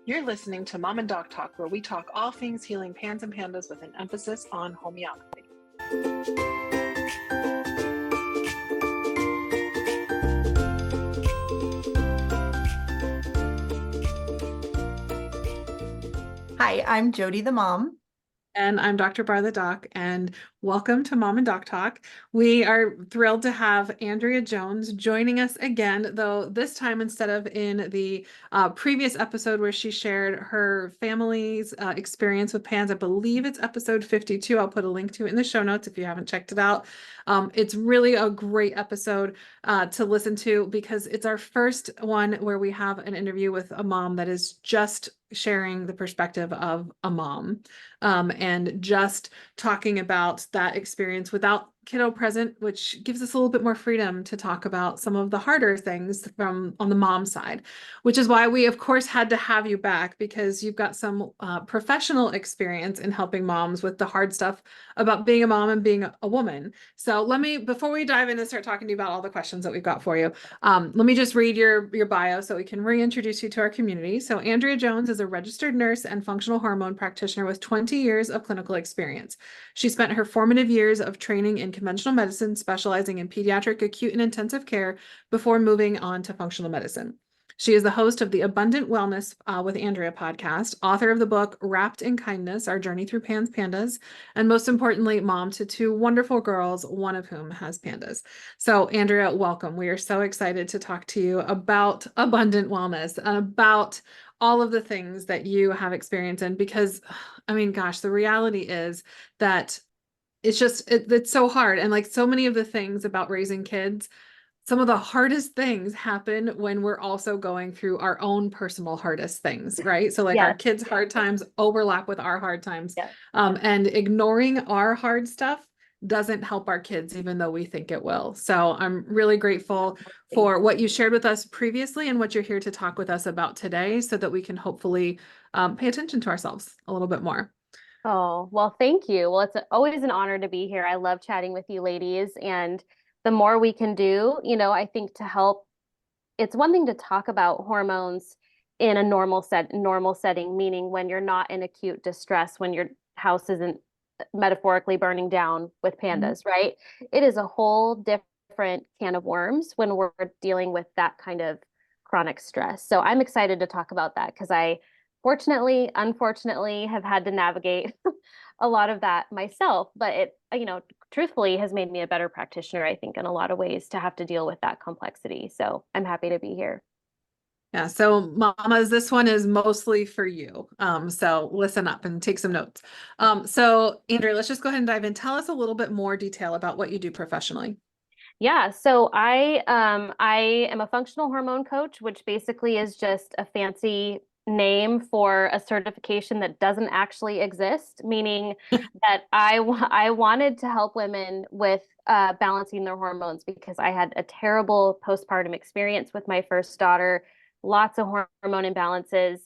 You're listening to Mom and Doc Talk, where we talk all things healing pans and pandas with an emphasis on homeopathy. Hi, I'm Jody the mom. And I'm Dr. Bahr the Doc, and welcome to Mom and Doc Talk. We are thrilled to have Andrea Jones joining us again, though this time instead of in the previous episode where she shared her family's experience with PANS. I believe it's episode 52. I'll put a link to it in the show notes if you haven't checked it out. It's really a great episode to listen to because it's our first one where we have an interview with a mom that is just sharing the perspective of a mom. And just talking about that experience without kiddo present, which gives us a little bit more freedom to talk about some of the harder things from on the mom side, which is why we, of course, had to have you back because you've got some professional experience in helping moms with the hard stuff about being a mom and being a woman. So before we dive in and start talking to you about all the questions that we've got for you, let me just read your bio so we can reintroduce you to our community. So Andrea Jones is a registered nurse and functional hormone practitioner with 20 years of clinical experience. She spent her formative years of training in conventional medicine, specializing in pediatric acute and intensive care before moving on to functional medicine. She is the host of the Abundant Wellness with Andrea podcast, author of the book Wrapped in Kindness, Our Journey Through Pandas, and most importantly, mom to two wonderful girls, one of whom has pandas. So Andrea, welcome. We are so excited to talk to you about abundant wellness and about all of the things that you have experienced in, because I mean, gosh, the reality is that it's so hard. And like so many of the things about raising kids, some of the hardest things happen when we're also going through our own personal hardest things, right? So like our Yes. kids' hard times overlap with our hard times. Yeah. And ignoring our hard stuff doesn't help our kids, even though we think it will. So I'm really grateful for what you shared with us previously and what you're here to talk with us about today so that we can hopefully pay attention to ourselves a little bit more. Oh, well, thank you. Well, it's always an honor to be here. I love chatting with you ladies. And the more we can do, I think to help, it's one thing to talk about hormones in a normal setting, meaning when you're not in acute distress, when your house isn't metaphorically burning down with pandas, right? It is a whole different can of worms when we're dealing with that kind of chronic stress. So I'm excited to talk about that because I fortunately, unfortunately, have had to navigate a lot of that myself, but it, truthfully has made me a better practitioner, I think, in a lot of ways to have to deal with that complexity. So I'm happy to be here. Yeah, so mamas, this one is mostly for you. So listen up and take some notes. So Andrea, let's just go ahead and dive in. Tell us a little bit more detail about what you do professionally. Yeah, so I am a functional hormone coach, which basically is just a fancy name for a certification that doesn't actually exist, meaning that I wanted to help women with balancing their hormones because I had a terrible postpartum experience with my first daughter, lots of hormone imbalances,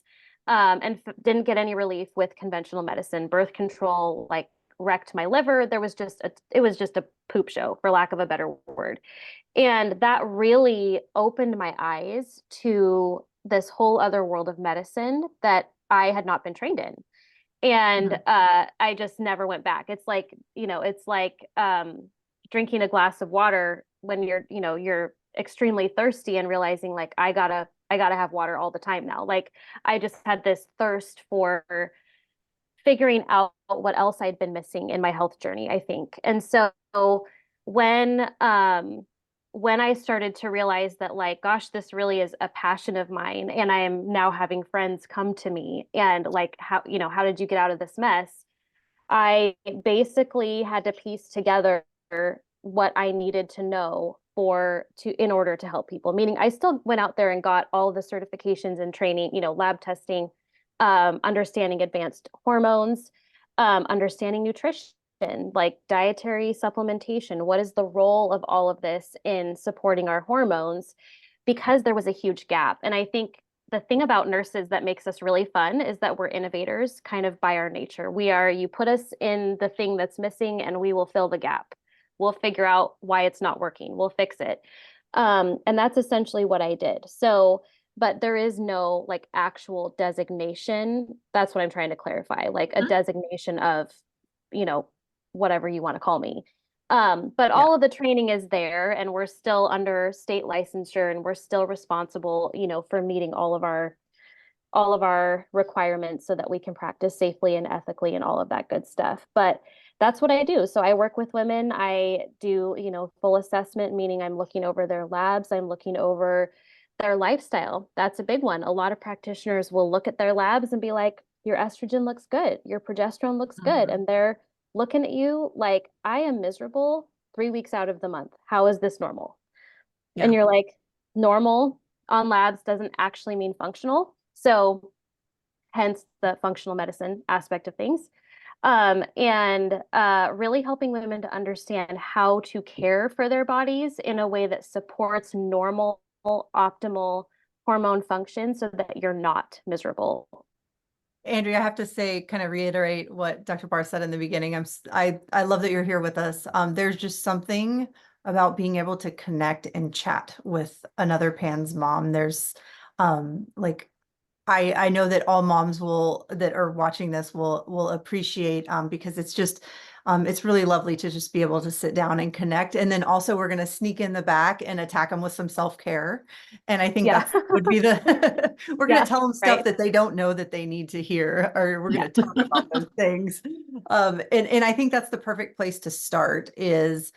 and didn't get any relief with conventional medicine, birth control, like wrecked my liver. It was just a poop show, for lack of a better word. And that really opened my eyes to this whole other world of medicine that I had not been trained in. And I just never went back. It's like, drinking a glass of water when you're extremely thirsty and realizing like I gotta have water all the time now. Like I just had this thirst for figuring out what else I'd been missing in my health journey, I think. And so when when I started to realize that like, gosh, this really is a passion of mine, and I am now having friends come to me and like, how did you get out of this mess? I basically had to piece together what I needed to know in order to help people. Meaning I still went out there and got all the certifications and training, lab testing, understanding advanced hormones, understanding nutrition, like dietary supplementation. What is the role of all of this in supporting our hormones? Because there was a huge gap. And I think the thing about nurses that makes us really fun is that we're innovators kind of by our nature. You put us in the thing that's missing and we will fill the gap. We'll figure out why it's not working. We'll fix it. And that's essentially what I did. So but there is no like actual designation. That's what I'm trying to clarify, like a Mhm. designation of, you know, whatever you want to call me. But Yeah. all of the training is there, and we're still under state licensure, and we're still responsible, for meeting all of our requirements so that we can practice safely and ethically and all of that good stuff. But that's what I do. So I work with women. I do, full assessment, meaning I'm looking over their labs, I'm looking over their lifestyle. That's a big one. A lot of practitioners will look at their labs and be like, your estrogen looks good, your progesterone looks good. Mhm. And they're looking at you like, I am miserable 3 weeks out of the month. How is this normal? And Yeah. you're like, normal on labs doesn't actually mean functional. So hence the functional medicine aspect of things. And really helping women to understand how to care for their bodies in a way that supports normal, optimal hormone function so that you're not miserable. Andrea, I have to say, kind of reiterate what Dr. Bahr said in the beginning. I love that you're here with us. There's just something about being able to connect and chat with another PANS mom. There's like I know that all moms that are watching this will appreciate because it's really lovely to just be able to sit down and connect. And then also we're going to sneak in the back and attack them with some self-care. And I think Yeah. that's would be the we're going to Yeah. tell them stuff Right. that they don't know that they need to hear, or we're going Yeah. to talk about those things. And I think that's the perfect place to start is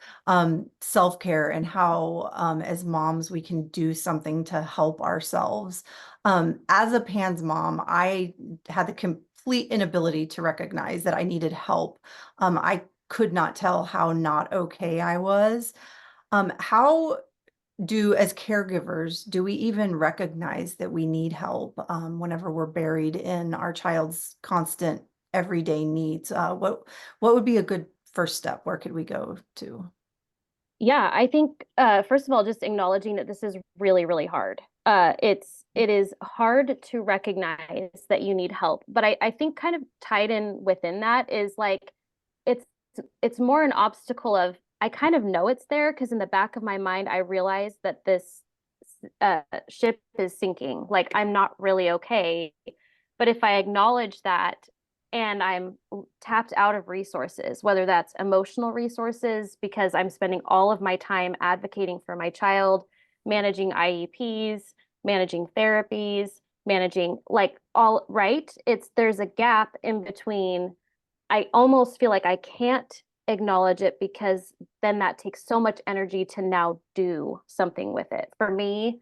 self-care and how as moms we can do something to help ourselves. As a PANS mom, I had the complete inability to recognize that I needed help. I could not tell how not okay I was. How as caregivers, do we even recognize that we need help whenever we're buried in our child's constant everyday needs? What would be a good first step? Where could we go to? Yeah, I think first of all, just acknowledging that this is really, really hard. It is hard to recognize that you need help, but I think kind of tied in within that is like it's it's more an obstacle of I kind of know it's there because in the back of my mind I realize that this ship is sinking. Like I'm not really okay. But if I acknowledge that and I'm tapped out of resources, whether that's emotional resources, because I'm spending all of my time advocating for my child, managing IEPs, managing therapies, managing like all right. There's a gap in between. I almost feel like I can't acknowledge it because then that takes so much energy to now do something with it. For me,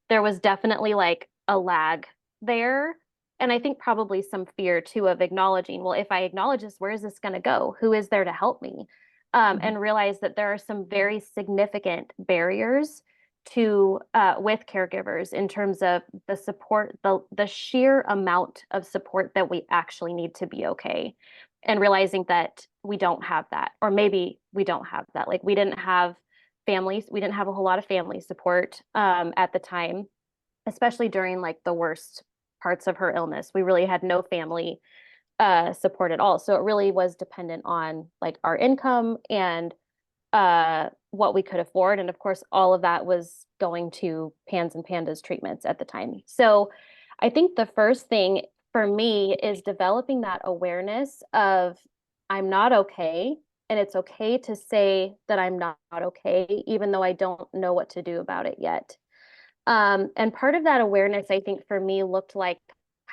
there was definitely like a lag there. And I think probably some fear too of acknowledging, well, if I acknowledge this, where is this going to go? Who is there to help me? Mhm. And realize that there are some very significant barriers to with caregivers in terms of the support, the sheer amount of support that we actually need to be okay, and realizing that we don't have that, or maybe we don't have that. Like we didn't have families, we didn't have a whole lot of family support at the time, especially during like the worst parts of her illness. We really had no family support at all. So it really was dependent on like our income and what we could afford. And of course, all of that was going to PANS and Pandas treatments at the time. So I think the first thing for me is developing that awareness of I'm not okay. And it's okay to say that I'm not okay, even though I don't know what to do about it yet. And part of that awareness, I think for me, looked like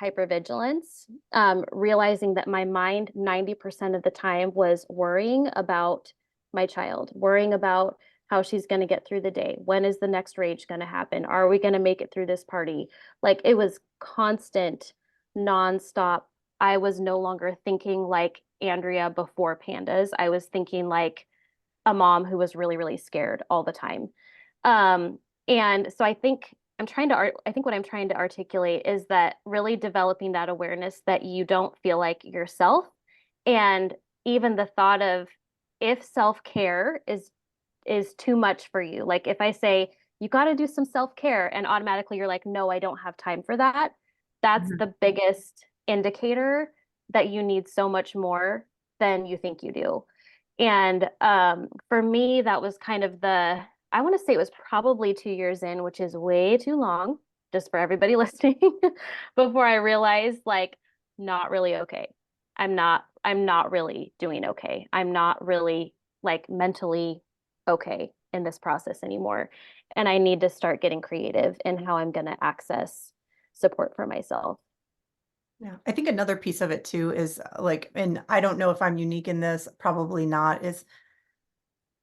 hypervigilance, realizing that my mind 90% of the time was worrying about my child, worrying about how she's going to get through the day. When is the next rage going to happen? Are we going to make it through this party? Like it was constant, nonstop. I was no longer thinking like Andrea before Pandas. I was thinking like a mom who was really, really scared all the time. Um, and so I think what I'm trying to articulate is that really developing that awareness that you don't feel like yourself. And even the thought of if self-care is too much for you. Like if I say you got to do some self-care and automatically you're like, no, I don't have time for that. That's Mhm. the biggest indicator that you need so much more than you think you do. And for me, that was kind of I want to say it was probably 2 years in, which is way too long. just for everybody listening, before I realized like not really okay. I'm not really doing okay. I'm not really like mentally okay in this process anymore. And I need to start getting creative in how I'm going to access support for myself. Yeah, I think another piece of it too is like, and I don't know if I'm unique in this, probably not, is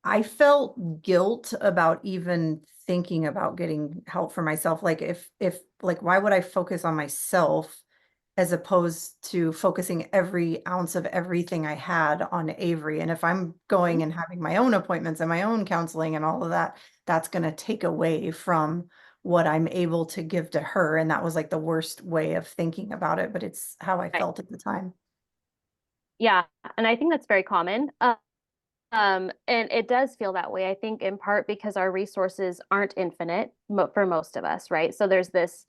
I felt guilt about even thinking about getting help for myself. Like if like, why would I focus on myself as opposed to focusing every ounce of everything I had on Avery? And if I'm going and having my own appointments and my own counseling and all of that, that's going to take away from what I'm able to give to her. And that was like the worst way of thinking about it, but it's how I Right. felt at the time. Yeah. And I think that's very common. And it does feel that way, I think, in part because our resources aren't infinite for most of us, right? So there's this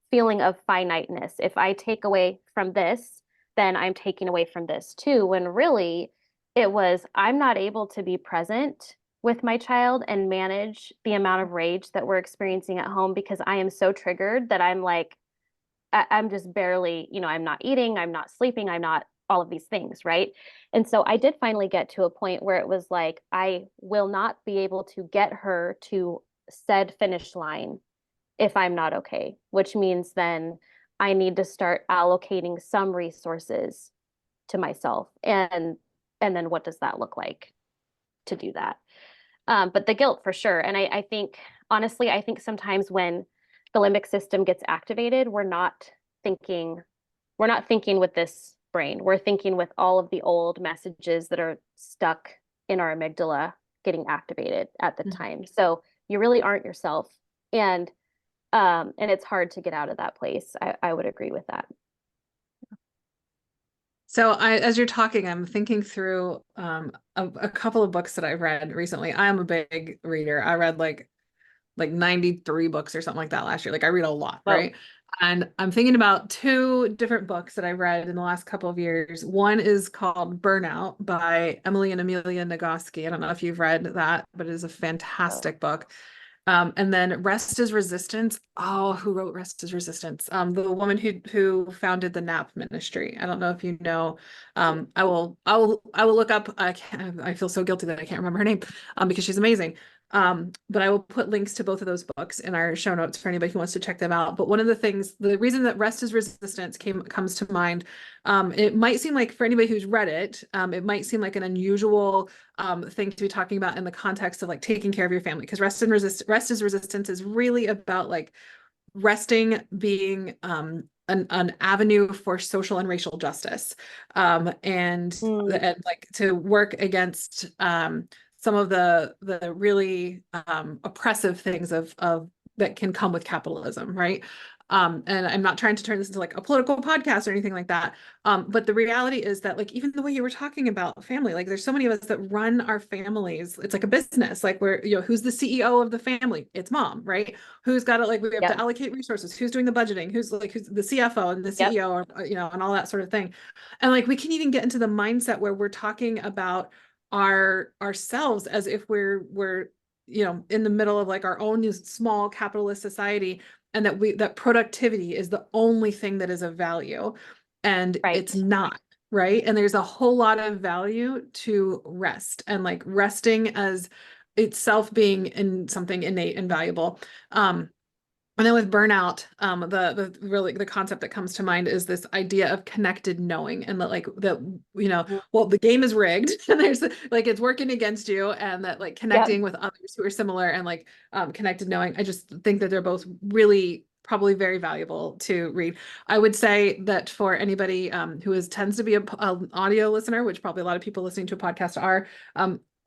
feeling of finiteness. If I take away from this, then I'm taking away from this too. When really it was, I'm not able to be present with my child and manage the amount of rage that we're experiencing at home because I am so triggered that I'm like, I'm just barely, I'm not eating, I'm not sleeping, I'm not all of these things, right? And so I did finally get to a point where it was like, I will not be able to get her to said finish line if I'm not okay, which means then I need to start allocating some resources to myself. And then what does that look like to do that? But the guilt for sure. And I think, honestly, I think sometimes when the limbic system gets activated, thinking, we're not thinking with this brain. We're thinking with all of the old messages that are stuck in our amygdala getting activated at the Mhm. time. So you really aren't yourself. And and it's hard to get out of that place. I would agree with that. So as you're talking, I'm thinking through a couple of books that I've read recently. I am a big reader. I read like 93 books or something like that last year. Like I read a lot, Whoa. right? And I'm thinking about two different books that I've read in the last couple of years. One is called Burnout by Emily and Amelia Nagoski. I don't know if you've read that, but it is a Oh, fantastic book. And then Rest is Resistance. Oh, who wrote Rest is Resistance? The woman who founded the NAP ministry. I don't know if you know. I will look up. I feel so guilty that I can't remember her name, because she's amazing. But I will put links to both of those books in our show notes for anybody who wants to check them out. But one of the things, the reason that Rest is Resistance comes to mind, it might seem like for anybody who's read it, it might seem like an unusual thing to be talking about in the context of like taking care of your family, because rest is resistance is really about like resting being an avenue for social and racial justice, and like to work against some of the really oppressive things of that can come with capitalism, right? And I'm not trying to turn this into like a political podcast or anything like that. But the reality is that like even the way you were talking about family, like there's so many of us that run our families. It's like a business, like where, who's the CEO of the family? It's mom, right? Who's got it? Like we have to yep. allocate resources. Who's doing the budgeting? Who's the CFO and the Yep. CEO, or, and all that sort of thing. And like we can even get into the mindset where we're talking about ourselves as if we're in the middle of like our own small capitalist society, and that productivity is the only thing that is of value, and it's Right. not, right? And there's a whole lot of value to rest, and like resting as itself being in something innate and valuable. And then with burnout, the really the concept that comes to mind is this idea of connected knowing, and that like that Mhm. well, the game is rigged and there's like it's working against you, and that like Yep. connecting with others who are similar, and like connected knowing. I just think that they're both really probably very valuable to read. I would say that for anybody who tends to be an audio listener, which probably a lot of people listening to a podcast are,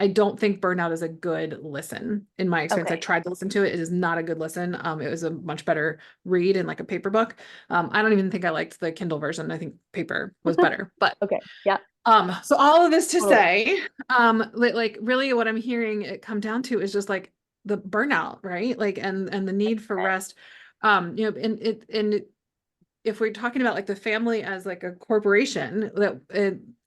I don't think Burnout is a good listen in my experience. I Okay. tried to listen to it. It is not a good listen. It was a much better read in like a paper book. I don't even think I liked the Kindle version. I think paper was better. But Okay. Yeah. so all of this to Totally. say, like really what I'm hearing it come down to is just like the burnout, right? Like and the need for rest. And if we're talking about like the family as like a corporation,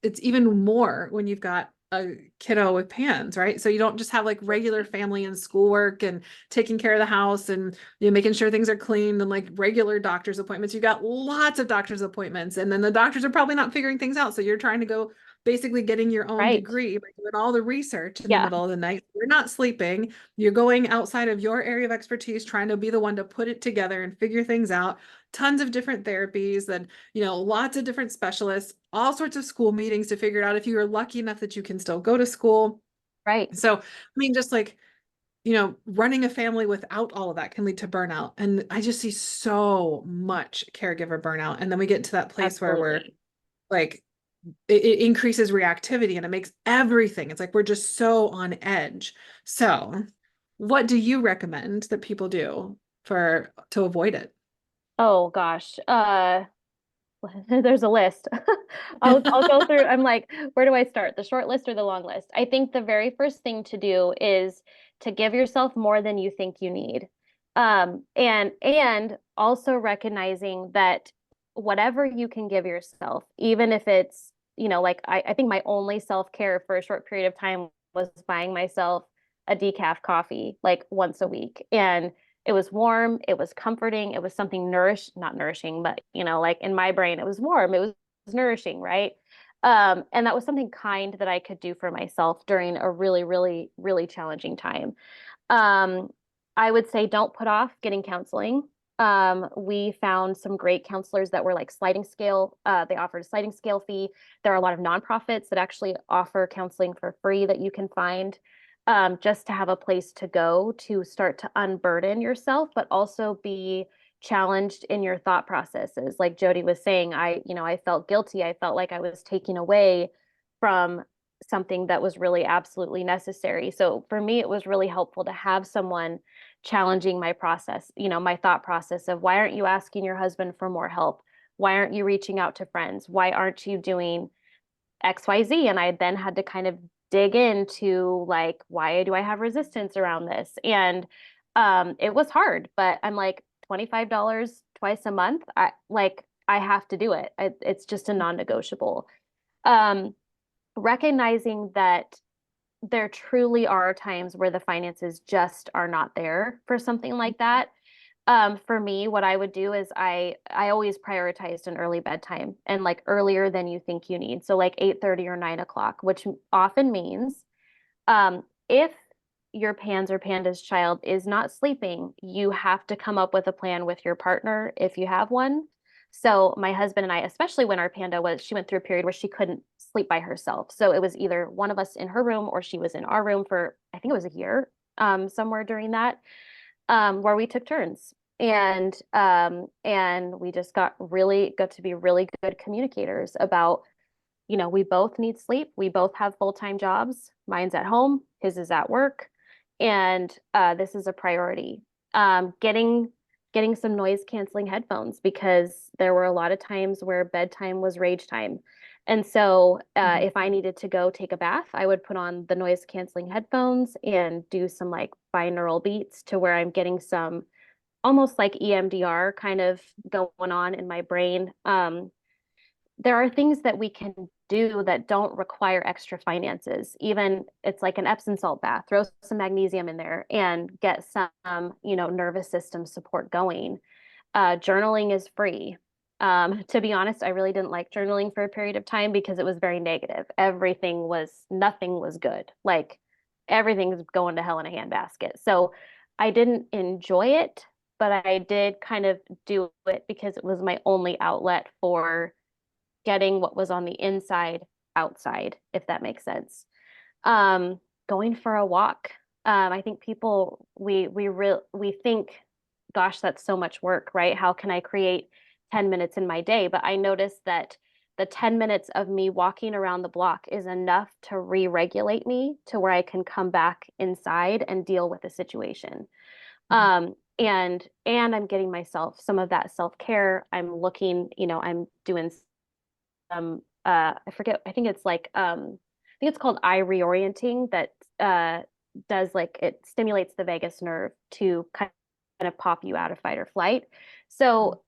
it's even more when you've got a kiddo with PANS, right? So you don't just have like regular family and schoolwork and taking care of the house and making sure things are clean and like regular doctor's appointments. You got lots of doctor's appointments, and then the doctors are probably not figuring things out. So you're trying to go basically getting your own Right. degree by doing all the research in the Yeah. middle of the night. You're not sleeping. You're going outside of your area of expertise, trying to be the one to put it together and figure things out. Tons of different therapies and, lots of different specialists, all sorts of school meetings to figure it out if you are lucky enough that you can still go to school. Right. So, I mean, just like, running a family without all of that can lead to burnout. And I just see so much caregiver burnout. And then we get to that place where we're Absolutely. like, it increases reactivity and it makes everything. It's like we're just so on edge. So, what do you recommend that people do to avoid it? Oh gosh. There's a list. I'll go through. I'm like, where do I start? The short list or the long list? I think the very first thing to do is to give yourself more than you think you need. And also recognizing that whatever you can give yourself, even if it's, like I think my only self-care for a short period of time was buying myself a decaf coffee like once a week. And it was warm, it was comforting, it was something not nourishing, but like in my brain, it was warm, it was nourishing, right? And that was something kind that I could do for myself during a really, really, really challenging time. Um, I would say don't put off getting counseling. We found some great counselors that were like sliding scale. They offered a sliding scale fee. There are a lot of nonprofits that actually offer counseling for free that you can find, just to have a place to go to start to unburden yourself, but also be challenged in your thought processes. Like Jody was saying, I felt guilty. I felt like I was taking away from something that was really absolutely necessary. So for me, it was really helpful to have someone challenging my process, my thought process of why aren't you asking your husband for more help? Why aren't you reaching out to friends? Why aren't you doing XYZ? And I then had to kind of dig into like, why do I have resistance around this? And it was hard, but I'm like, $25 twice a month. I have to do it. It's just a non-negotiable. Um, Recognizing that there truly are times where the finances just are not there for something like that. For me, what I would do is I always prioritized an early bedtime and like earlier than you think you need. So like 8:30 or 9 o'clock, which often means if your PANS or PANDAS child is not sleeping, you have to come up with a plan with your partner if you have one. So my husband and I, especially when our Panda she went through a period where she couldn't sleep by herself. So it was either one of us in her room or she was in our room for, I think it was a year, somewhere during that, where we took turns. And we just got to be really good communicators about, we both need sleep. We both have full-time jobs. Mine's at home, his is at work, and this is a priority. Getting some noise canceling headphones because there were a lot of times where bedtime was rage time. And so if I needed to go take a bath, I would put on the noise canceling headphones and do some like binaural beats to where I'm getting some almost like EMDR kind of going on in my brain. There are things that we can do that don't require extra finances. Even it's like an Epsom salt bath, throw some magnesium in there and get some, nervous system support going. Journaling is free. To be honest, I really didn't like journaling for a period of time because it was very negative. Nothing was good. Like everything's going to hell in a handbasket. So I didn't enjoy it, but I did kind of do it because it was my only outlet for getting what was on the inside outside, if that makes sense. Going for a walk. I think people we think, gosh, that's so much work, right? How can I create 10 minutes in my day? But I noticed that the 10 minutes of me walking around the block is enough to re-regulate me to where I can come back inside and deal with the situation. And I'm getting myself some of that self-care. I'm looking, I'm doing I forget, I think it's like I think it's called eye reorienting that does like it stimulates the vagus nerve to kind of pop you out of fight or flight. So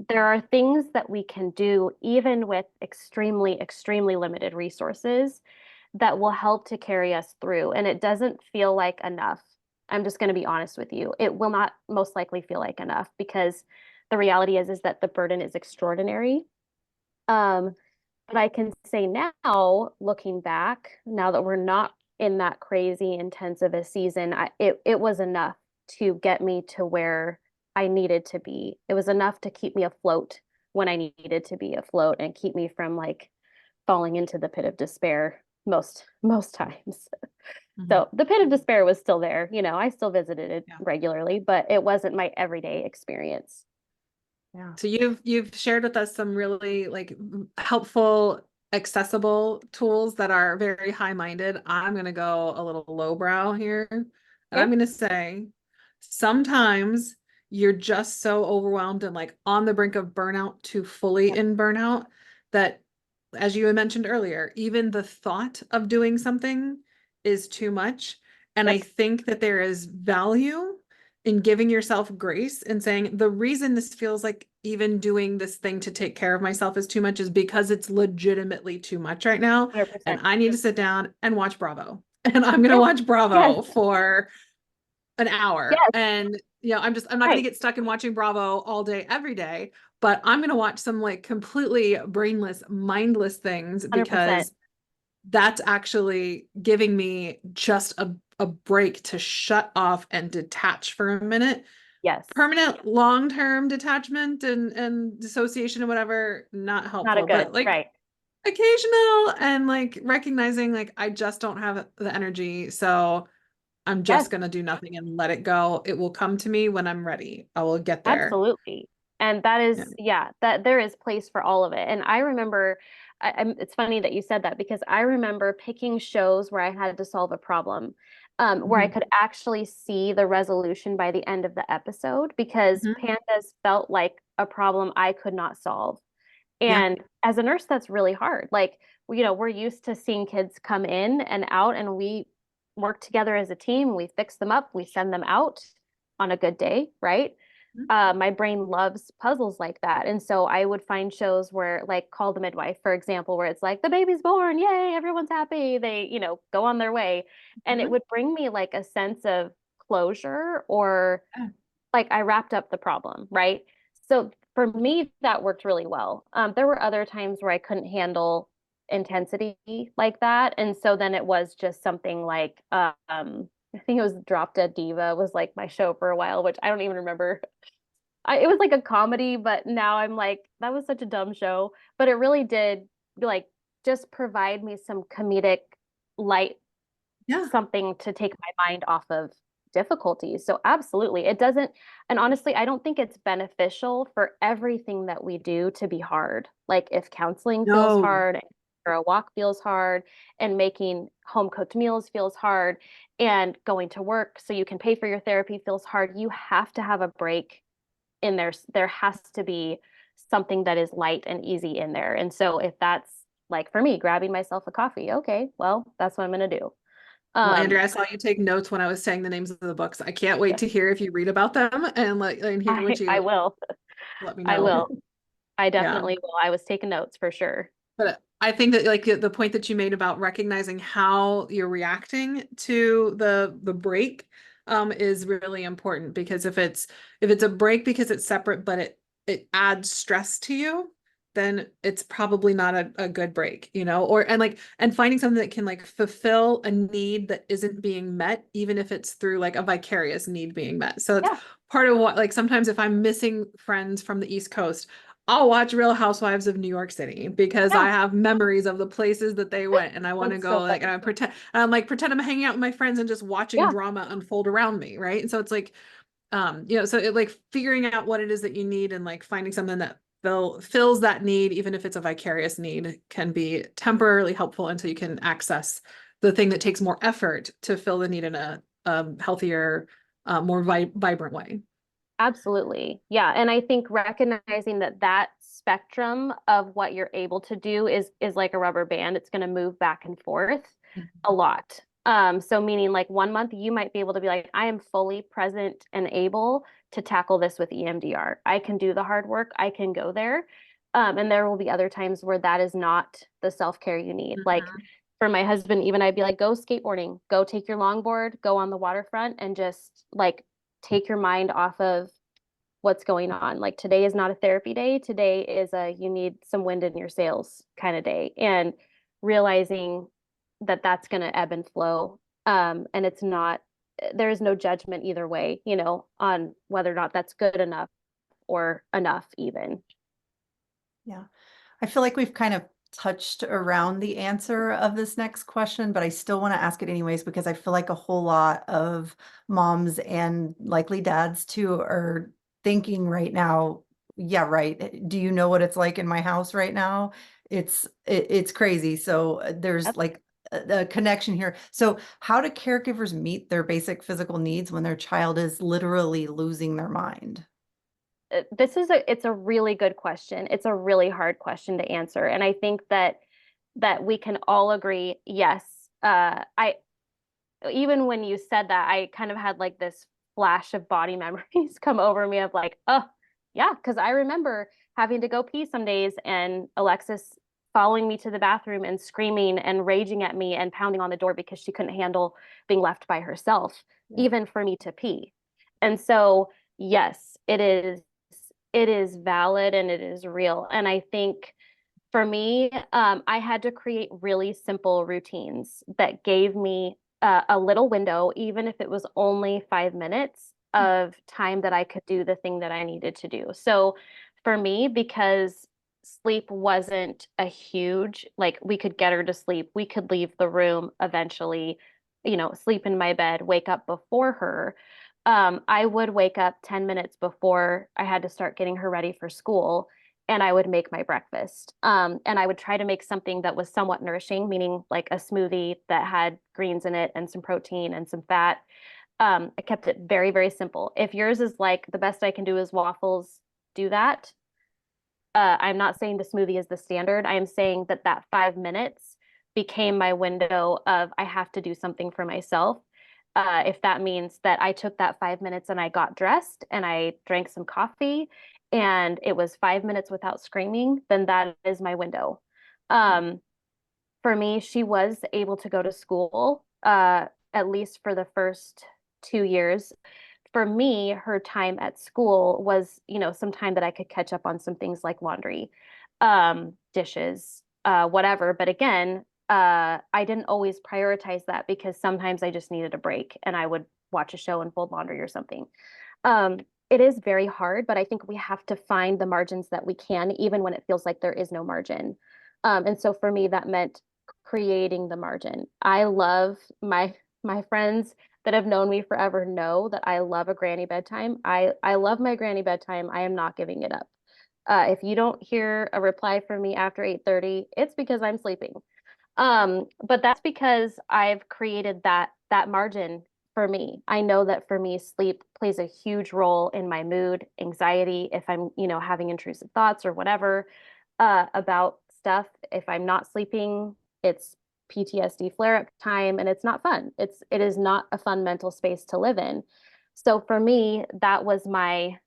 there are things that we can do even with extremely, extremely limited resources that will help to carry us through. And it doesn't feel like enough. I'm just going to be honest with you. It will not most likely feel like enough because the reality is that the burden is extraordinary. Um, but I can say now, looking back, now that we're not in that crazy intense of a season, it was enough to get me to where I needed to be. It was enough to keep me afloat when I needed to be afloat and keep me from like falling into the pit of despair most times. So the pit of despair was still there. You know, I still visited it regularly, but it wasn't my everyday experience. Yeah. So you've shared with us some really like helpful, accessible tools that are very high-minded. I'm going to go a little lowbrow here. And I'm going to say sometimes you're just so overwhelmed and like on the brink of burnout to fully in burnout that, as you had mentioned earlier, even the thought of doing something is too much. And I think that there is value in giving yourself grace and saying, the reason this feels like even doing this thing to take care of myself is too much is because it's legitimately too much right now. 100%. And I need to sit down and watch Bravo. And I'm going to watch Bravo for an hour. And, you know, I'm not going to get stuck in watching Bravo all day, every day, but I'm going to watch some like completely brainless, mindless things because 100%. that's actually giving me just a break to shut off and detach for a minute. Yes. Permanent long-term detachment and dissociation or whatever, not helpful. Not a good, but like right. occasional and like recognizing like I just don't have the energy. So I'm just gonna do nothing and let it go. It will come to me when I'm ready. I will get there. Absolutely. And that is, that there is place for all of it. And I remember, it's funny that you said that because I remember picking shows where I had to solve a problem, where I could actually see the resolution by the end of the episode because Pandas felt like a problem I could not solve. And as a nurse, that's really hard. Like, you know, we're used to seeing kids come in and out, and we work together as a team. We fix them up, we send them out on a good day, right? My brain loves puzzles like that. And so I would find shows where, like, Call the Midwife, for example, where it's like the baby's born, yay, everyone's happy. They, you know, go on their way. And it would bring me like a sense of closure or like I wrapped up the problem, right? So for me, that worked really well. There were other times where I couldn't handle intensity like that. And so then it was just something like, I think it was Drop Dead Diva was like my show for a while, which I don't even remember. It was like a comedy, but now I'm like, that was such a dumb show. But it really did like just provide me some comedic light, something to take my mind off of difficulties. So absolutely, it doesn't, and honestly, I don't think it's beneficial for everything that we do to be hard. Like if counseling feels hard, or a walk feels hard, and making home cooked meals feels hard, and going to work so you can pay for your therapy feels hard, you have to have a break in there. There has to be something that is light and easy in there. And so if that's like for me, grabbing myself a coffee, okay, well, that's what I'm going to do. Well, Andrea, I saw you take notes when I was saying the names of the books. I can't wait to hear if you read about them and hear what I you will. let me I know. will. I definitely will. I was taking notes for sure. But I think that like the point that you made about recognizing how you're reacting to the break is really important because if it's a break because it's separate but it adds stress to you, then it's probably not a good break, you know, and finding something that can like fulfill a need that isn't being met, even if it's through like a vicarious need being met. So it's part of what, like sometimes if I'm missing friends from the East Coast, I'll watch Real Housewives of New York City because I have memories of the places that they went and I want to go like, and I pretend I'm hanging out with my friends and just watching drama unfold around me. Right. And so it's like, you know, so it like figuring out what it is that you need and like finding something that fills that need, even if it's a vicarious need, can be temporarily helpful until you can access the thing that takes more effort to fill the need in a healthier, more vibrant way. Absolutely. Yeah. And I think recognizing that spectrum of what you're able to do is like a rubber band. It's going to move back and forth a lot. So meaning like 1 month you might be able to be like, I am fully present and able to tackle this with EMDR. I can do the hard work. I can go there. And there will be other times where that is not the self-care you need. Like for my husband, even I'd be like, go skateboarding, go take your longboard, go on the waterfront and just like take your mind off of what's going on. Like today is not a therapy day. Today is a you need some wind in your sails kind of day. And realizing that that's going to ebb and flow. And it's not, there is no judgment either way, you know, on whether or not that's good enough or enough even. Yeah. I feel like we've kind of touched around the answer of this next question, but I still want to ask it anyways, because I feel like a whole lot of moms and likely dads too are thinking right now, yeah, right. Do you know what it's like in my house right now? It's crazy. So there's Yep. like a connection here. So how do caregivers meet their basic physical needs when their child is literally losing their mind? It's a really good question. It's a really hard question to answer. And I think that we can all agree, yes. I even when you said that, I kind of had like this flash of body memories come over me of like, oh, yeah, because I remember having to go pee some days and Alexis following me to the bathroom and screaming and raging at me and pounding on the door because she couldn't handle being left by herself, Yeah. even for me to pee. And so, yes, it is valid and it is real. And I think for me, I had to create really simple routines that gave me a little window, even if it was only 5 minutes of time that I could do the thing that I needed to do. So for me, because sleep wasn't a huge, like we could get her to sleep, we could leave the room eventually, you know, sleep in my bed, wake up before her. I would wake up 10 minutes before I had to start getting her ready for school and I would make my breakfast. And I would try to make something that was somewhat nourishing, meaning like a smoothie that had greens in it and some protein and some fat. I kept it very, very simple. If yours is like the best I can do is waffles, do that. I'm not saying the smoothie is the standard. I am saying that that 5 minutes became my window of I have to do something for myself. If that means that I took that 5 minutes and I got dressed and I drank some coffee and it was 5 minutes without screaming, then that is my window. Um, for me, she was able to go to school, at least for the first 2 years. For me, her time at school was, you know, some time that I could catch up on some things like laundry, dishes, whatever. But again, I didn't always prioritize that because sometimes I just needed a break and I would watch a show and fold laundry or something. Um, it is very hard, but I think we have to find the margins that we can, even when it feels like there is no margin. And so for me, that meant creating the margin. I love my friends that have known me forever know that I love a granny bedtime. I love my granny bedtime. I am not giving it up. If you don't hear a reply from me after 8:30, it's because I'm sleeping. But that's because I've created that margin for me. I know that for me, sleep plays a huge role in my mood, anxiety, if I'm, you know, having intrusive thoughts or whatever, about stuff. If I'm not sleeping, it's PTSD flare-up time and it's not fun. It is not a fun mental space to live in. So for me, that was my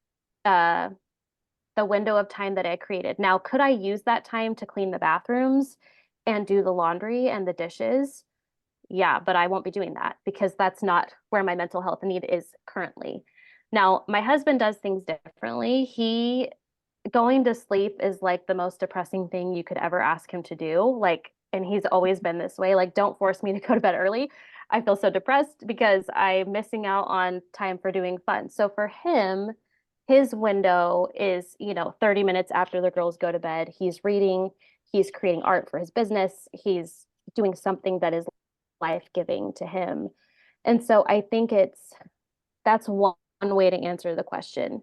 uh the window of time that I created. Now, could I use that time to clean the bathrooms and do the laundry and the dishes? Yeah, but I won't be doing that because that's not where my mental health need is currently. Now, my husband does things differently. He going to sleep is like the most depressing thing you could ever ask him to do. Like, and he's always been this way. Like, don't force me to go to bed early. I feel so depressed because I'm missing out on time for doing fun. So for him, his window is, you know, 30 minutes after the girls go to bed. He's reading, he's creating art for his business, he's doing something that is life-giving to him. And so I think that's one way to answer the question.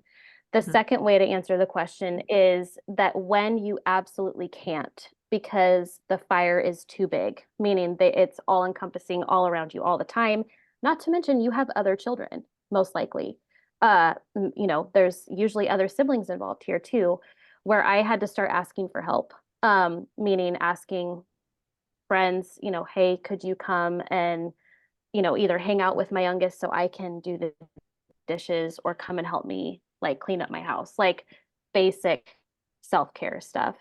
The second way to answer the question is that when you absolutely can't because the fire is too big, meaning that it's all encompassing all around you all the time, not to mention you have other children, most likely. You know, there's usually other siblings involved here too, where I had to start asking for help, meaning asking friends, you know, hey, could you come and, you know, either hang out with my youngest so I can do the dishes or come and help me like clean up my house, like basic self-care stuff.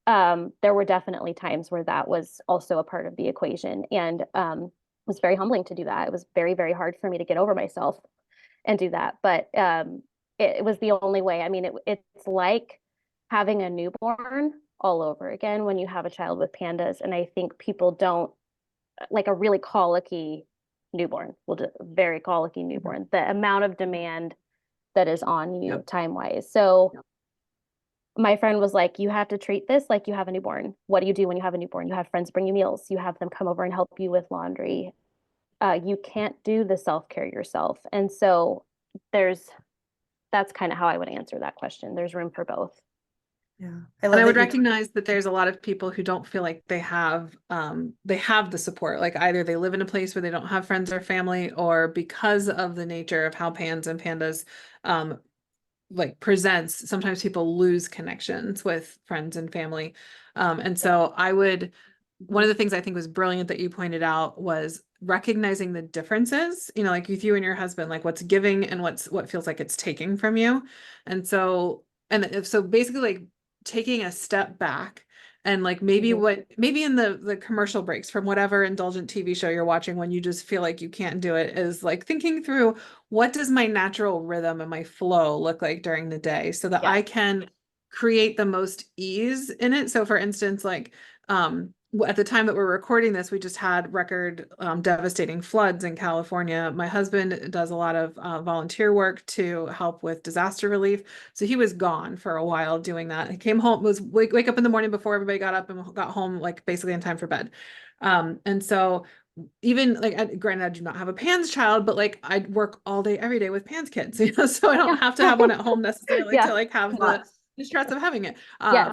there were definitely times where that was also a part of the equation, and it was very humbling to do that. It was very, very hard for me to get over myself and do that, but it was the only way. I mean, it's like having a newborn all over again when you have a child with pandas, and I think people don't like a really colicky newborn, well, very colicky newborn, the amount of demand that is on you Yep. time wise. So my friend was like, you have to treat this like you have a newborn. What do you do when you have a newborn? You have friends bring you meals, you have them come over and help you with laundry. You can't do the self-care yourself. And so there's that's kind of how I would answer that question. There's room for both. Yeah. And I would recognize that there's a lot of people who don't feel like they have the support. Like either they live in a place where they don't have friends or family, or because of the nature of how pans and pandas like presents, sometimes people lose connections with friends and family. And so one of the things I think was brilliant that you pointed out was recognizing the differences, like with you and your husband, like what's giving and what feels like it's taking from you. And so, basically like taking a step back and like maybe in the commercial breaks from whatever indulgent TV show you're watching, when you just feel like you can't do it, is like thinking through, what does my natural rhythm and my flow look like during the day so that I can create the most ease in it. So for instance, like at the time that we're recording this, we just had record devastating floods in California. My husband does a lot of volunteer work to help with disaster relief. So he was gone for a while doing that. He came home, was wake up in the morning before everybody got up, and got home like basically in time for bed. And so even like, granted, I do not have a PANS child, but like I work all day, every day with PANS kids, so I don't have to have one at home necessarily to like have the stress of having it.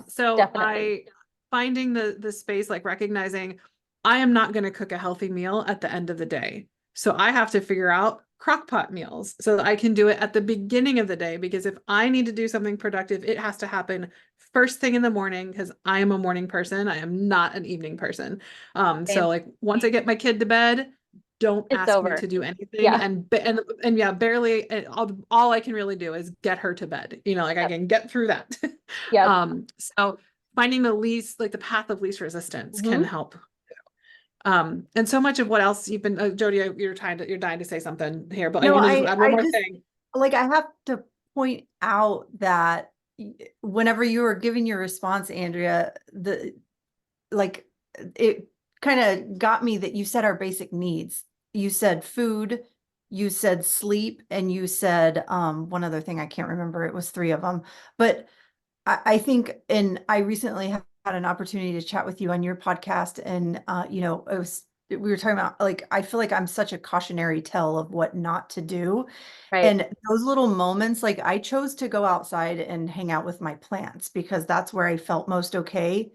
So definitely. finding the space, like recognizing I am not going to cook a healthy meal at the end of the day. So I have to figure out crock pot meals so that I can do it at the beginning of the day, because if I need to do something productive, it has to happen first thing in the morning, because I am a morning person. I am not an evening person. So like once I get my kid to bed, don't It's ask me over. to do anything. Yeah. And yeah, barely, all I can really do is get her to bed. Like I can get through that. Yep. So finding the path of least resistance can Mhm. help. And so much of what else you've been, Jody, you're dying to say something here, but I No, want to just add one more thing. like, I have to point out that whenever you were giving your response, Andrea, it kind of got me that you said our basic needs. You said food, you said sleep, and you said one other thing, I can't remember. It was three of them. But I think, and I recently had an opportunity to chat with you on your podcast, and we were talking about, like, I feel like I'm such a cautionary tale of what not to do. Right. And those little moments, like I chose to go outside and hang out with my plants because that's where I felt most okay.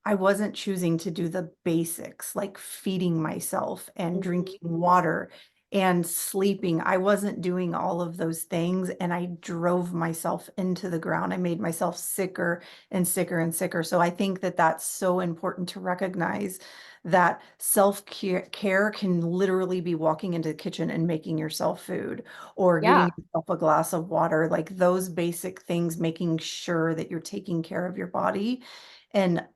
I wasn't choosing to do the basics like feeding myself and drinking water and sleeping. I wasn't doing all of those things, and I drove myself into the ground. I made myself sicker and sicker and sicker. So I think that that's so important to recognize that self-care can literally be walking into the kitchen and making yourself food, or Yeah. getting yourself a glass of water, like those basic things, making sure that you're taking care of your body. And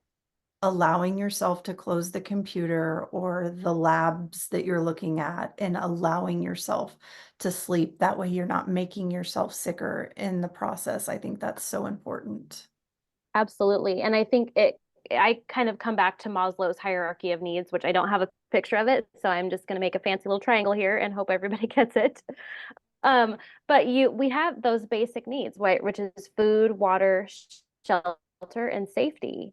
allowing yourself to close the computer or the labs that you're looking at, and allowing yourself to sleep. That way you're not making yourself sicker in the process. I think that's so important. Absolutely. And I think I kind of come back to Maslow's hierarchy of needs, which I don't have a picture of it. So I'm just going to make a fancy little triangle here and hope everybody gets it. Um, but we have those basic needs, right? Which is food, water, shelter, and safety.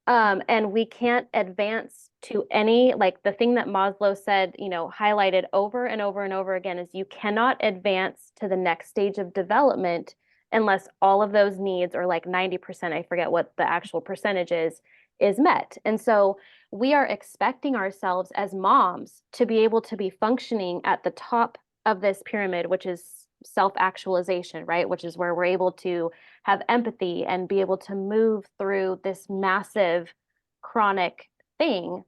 And we can't advance to any, like the thing that Maslow said, highlighted over and over and over again, is you cannot advance to the next stage of development unless all of those needs, or like 90%, I forget what the actual percentage is met. And so we are expecting ourselves as moms to be able to be functioning at the top of this pyramid, which is self-actualization, right? Which is where we're able to have empathy and be able to move through this massive chronic thing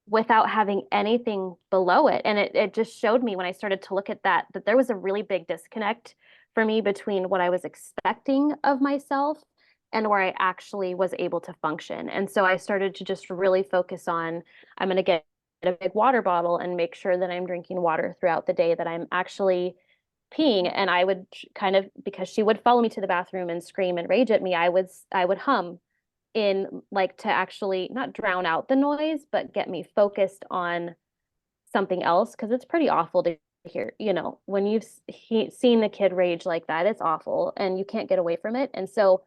without having anything below it. And it just showed me when I started to look at that there was a really big disconnect for me between what I was expecting of myself and where I actually was able to function. And so I started to just really focus on, I'm going to get a big water bottle and make sure that I'm drinking water throughout the day, that I'm actually peeing. And I would kind of, because she would follow me to the bathroom and scream and rage at me, I would hum in, like, to actually not drown out the noise, but get me focused on something else. Cause it's pretty awful to hear, when you've seen the kid rage like that, it's awful and you can't get away from it. And so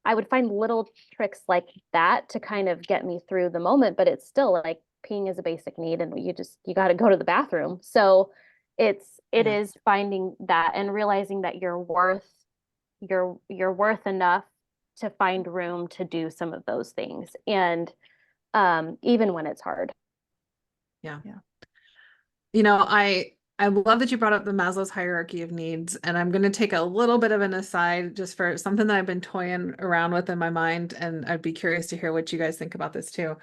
I would find little tricks like that to kind of get me through the moment, but it's still like peeing is a basic need and you got to go to the bathroom. So it Yeah. is finding that and realizing that you're worth enough to find room to do some of those things. And even when it's hard. Yeah. Yeah. I love that you brought up the Maslow's hierarchy of needs, and I'm going to take a little bit of an aside just for something that I've been toying around with in my mind, and I'd be curious to hear what you guys think about this too.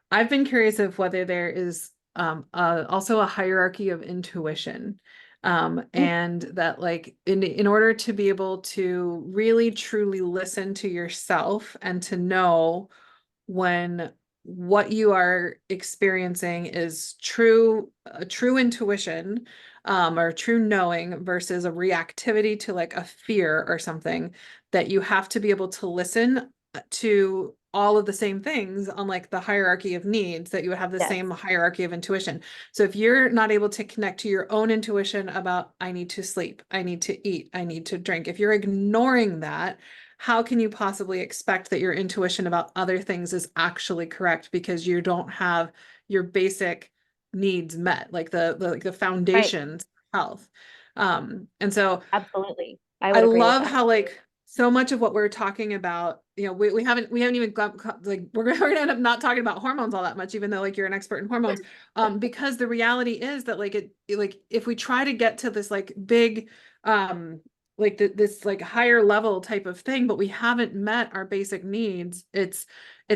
I've been curious of whether there is also a hierarchy of intuition. And that like in order to be able to really truly listen to yourself and to know when what you are experiencing is a true intuition, or true knowing versus a reactivity to like a fear or something, that you have to be able to listen to all of the same things on like the hierarchy of needs, that you would have the Yes. same hierarchy of intuition. So if you're not able to connect to your own intuition about, I need to sleep, I need to eat, I need to drink, if you're ignoring that, how can you possibly expect that your intuition about other things is actually correct, because you don't have your basic needs met, like the Right. foundations of health. And so Absolutely. I I would agree with love that. how like so much of what we're talking about, we haven't even like we're gonna end up not talking about hormones all that much, even though like you're an expert in hormones. Because the reality is that like if we try to get to this like big this like higher level type of thing, but we haven't met our basic needs, it's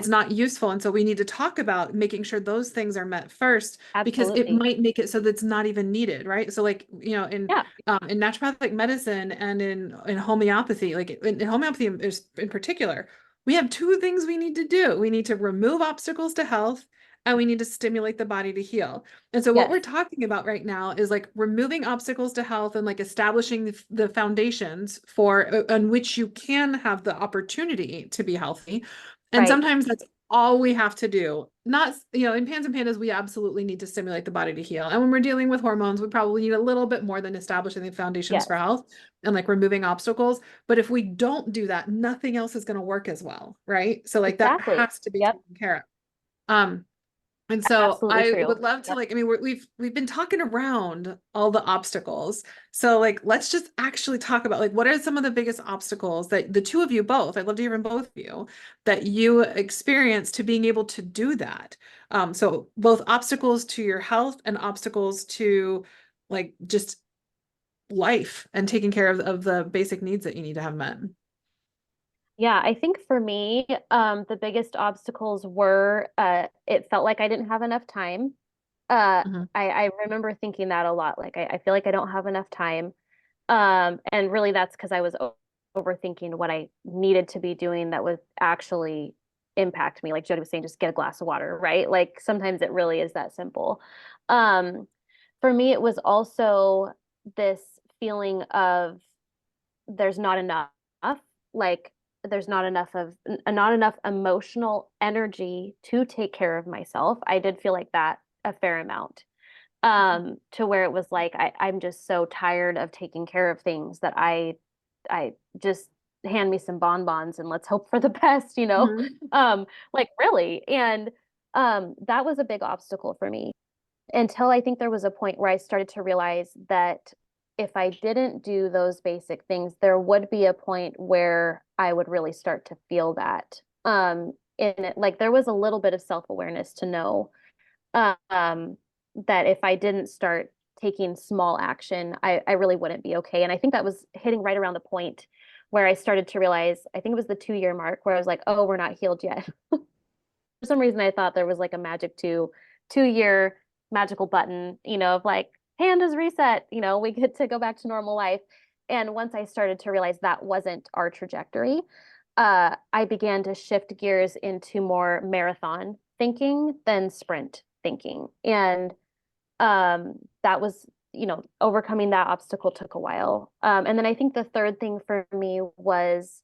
not useful. And so we need to talk about making sure those things are met first, because it Absolutely. might make it so that's not even needed, right? So like, Yeah. in naturopathic medicine and in homeopathy, like in homeopathy in particular, we have two things we need to do. We need to remove obstacles to health, and we need to stimulate the body to heal. And so what Yes. we're talking about right now is like removing obstacles to health and like establishing the foundations for on which you can have the opportunity to be healthy. And Right. sometimes that's all we have to do. Not, in Pans and Pandas, we absolutely need to stimulate the body to heal. And when we're dealing with hormones, we probably need a little bit more than establishing the foundations Yes. for health and like removing obstacles. But if we don't do that, nothing else is going to work as well, right? So like that Exactly. has to be Yep. taken care of. And so Absolutely I true. would love to Yep. like, I mean, we've been talking around all the obstacles. So like, let's just actually talk about like, what are some of the biggest obstacles that the two of you both, I'd love to hear from both of you, that you experience to being able to do that. So both obstacles to your health and obstacles to like just life and taking care of the basic needs that you need to have met. Yeah, I think for me, the biggest obstacles were it felt like I didn't have enough time. Mhm. I remember thinking that a lot. Like I feel like I don't have enough time. And really that's because I was overthinking what I needed to be doing that would actually impact me. Like Jody was saying, just get a glass of water, right? Like sometimes it really is that simple. Um, for me, it was also this feeling of there's not enough, like there's not enough emotional energy to take care of myself. I did feel like that a fair amount, to where it was like I'm just so tired of taking care of things that I just hand me some bonbons and let's hope for the best, Mhm. like really. And that was a big obstacle for me until I think there was a point where I started to realize that if I didn't do those basic things, there would be a point where I would really start to feel that. In it, like there was a little bit of self-awareness to know um, that if I didn't start taking small action, I really wouldn't be okay. And I think that was hitting right around the point where I started to realize, I think it was the 2-year mark where I was like, oh, we're not healed yet. For some reason I thought there was like a magic 2-year magical button, of like Pandas reset, we get to go back to normal life. And once I started to realize that wasn't our trajectory, I began to shift gears into more marathon thinking than sprint thinking. And that was, overcoming that obstacle took a while. And then I think the third thing for me was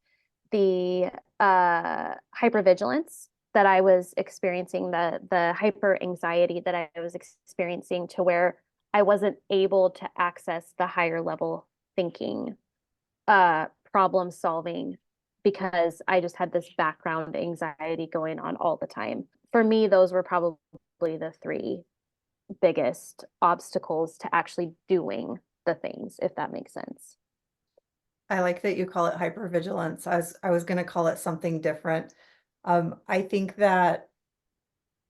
the hypervigilance that I was experiencing, the hyper anxiety that I was experiencing, to where I wasn't able to access the higher level thinking, problem solving, because I just had this background anxiety going on all the time. For me, those were probably the three biggest obstacles to actually doing the things, if that makes sense. I like that you call it hypervigilance. I was going to call it something different. I think that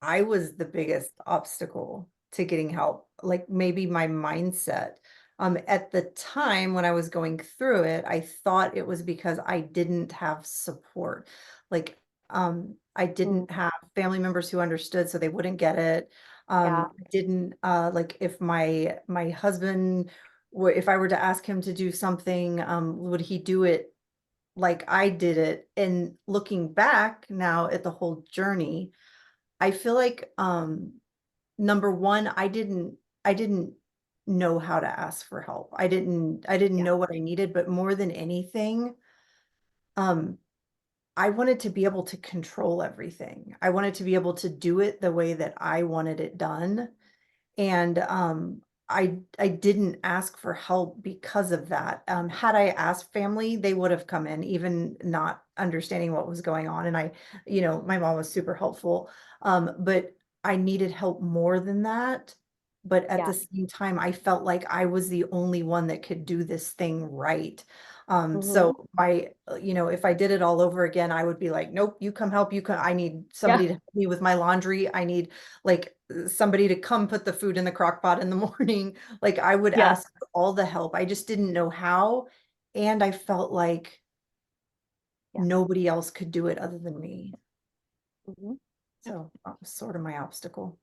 I was the biggest obstacle to getting help, like maybe my mindset. At the time when I was going through it, I thought it was because I didn't have support. Like, I Mm, didn't have family members who understood, so they wouldn't get it. yeah. I didn't, like if my husband were, if I were to ask him to do something, would he do it like I did it? And looking back now at the whole journey, I feel like, number one, I didn't know how to ask for help. I didn't Yeah. know what I needed, but more than anything, um, I wanted to be able to control everything. I wanted to be able to do it the way that I wanted it done. And I didn't ask for help because of that. Had I asked family, they would have come in, even not understanding what was going on. And my mom was super helpful. But I needed help more than that. But at Yeah. the same time, I felt like I was the only one that could do this thing right. Hmm. So if I did it all over again, I would be like, nope, you come help. I need Yeah. somebody to help me with my laundry. I need like somebody to come put the food in the crock pot in the morning. Like I would Yeah. ask for all the help. I just didn't know how. And I felt like Yeah. nobody else could do it other than me. Hmm. So that was sort of my obstacle.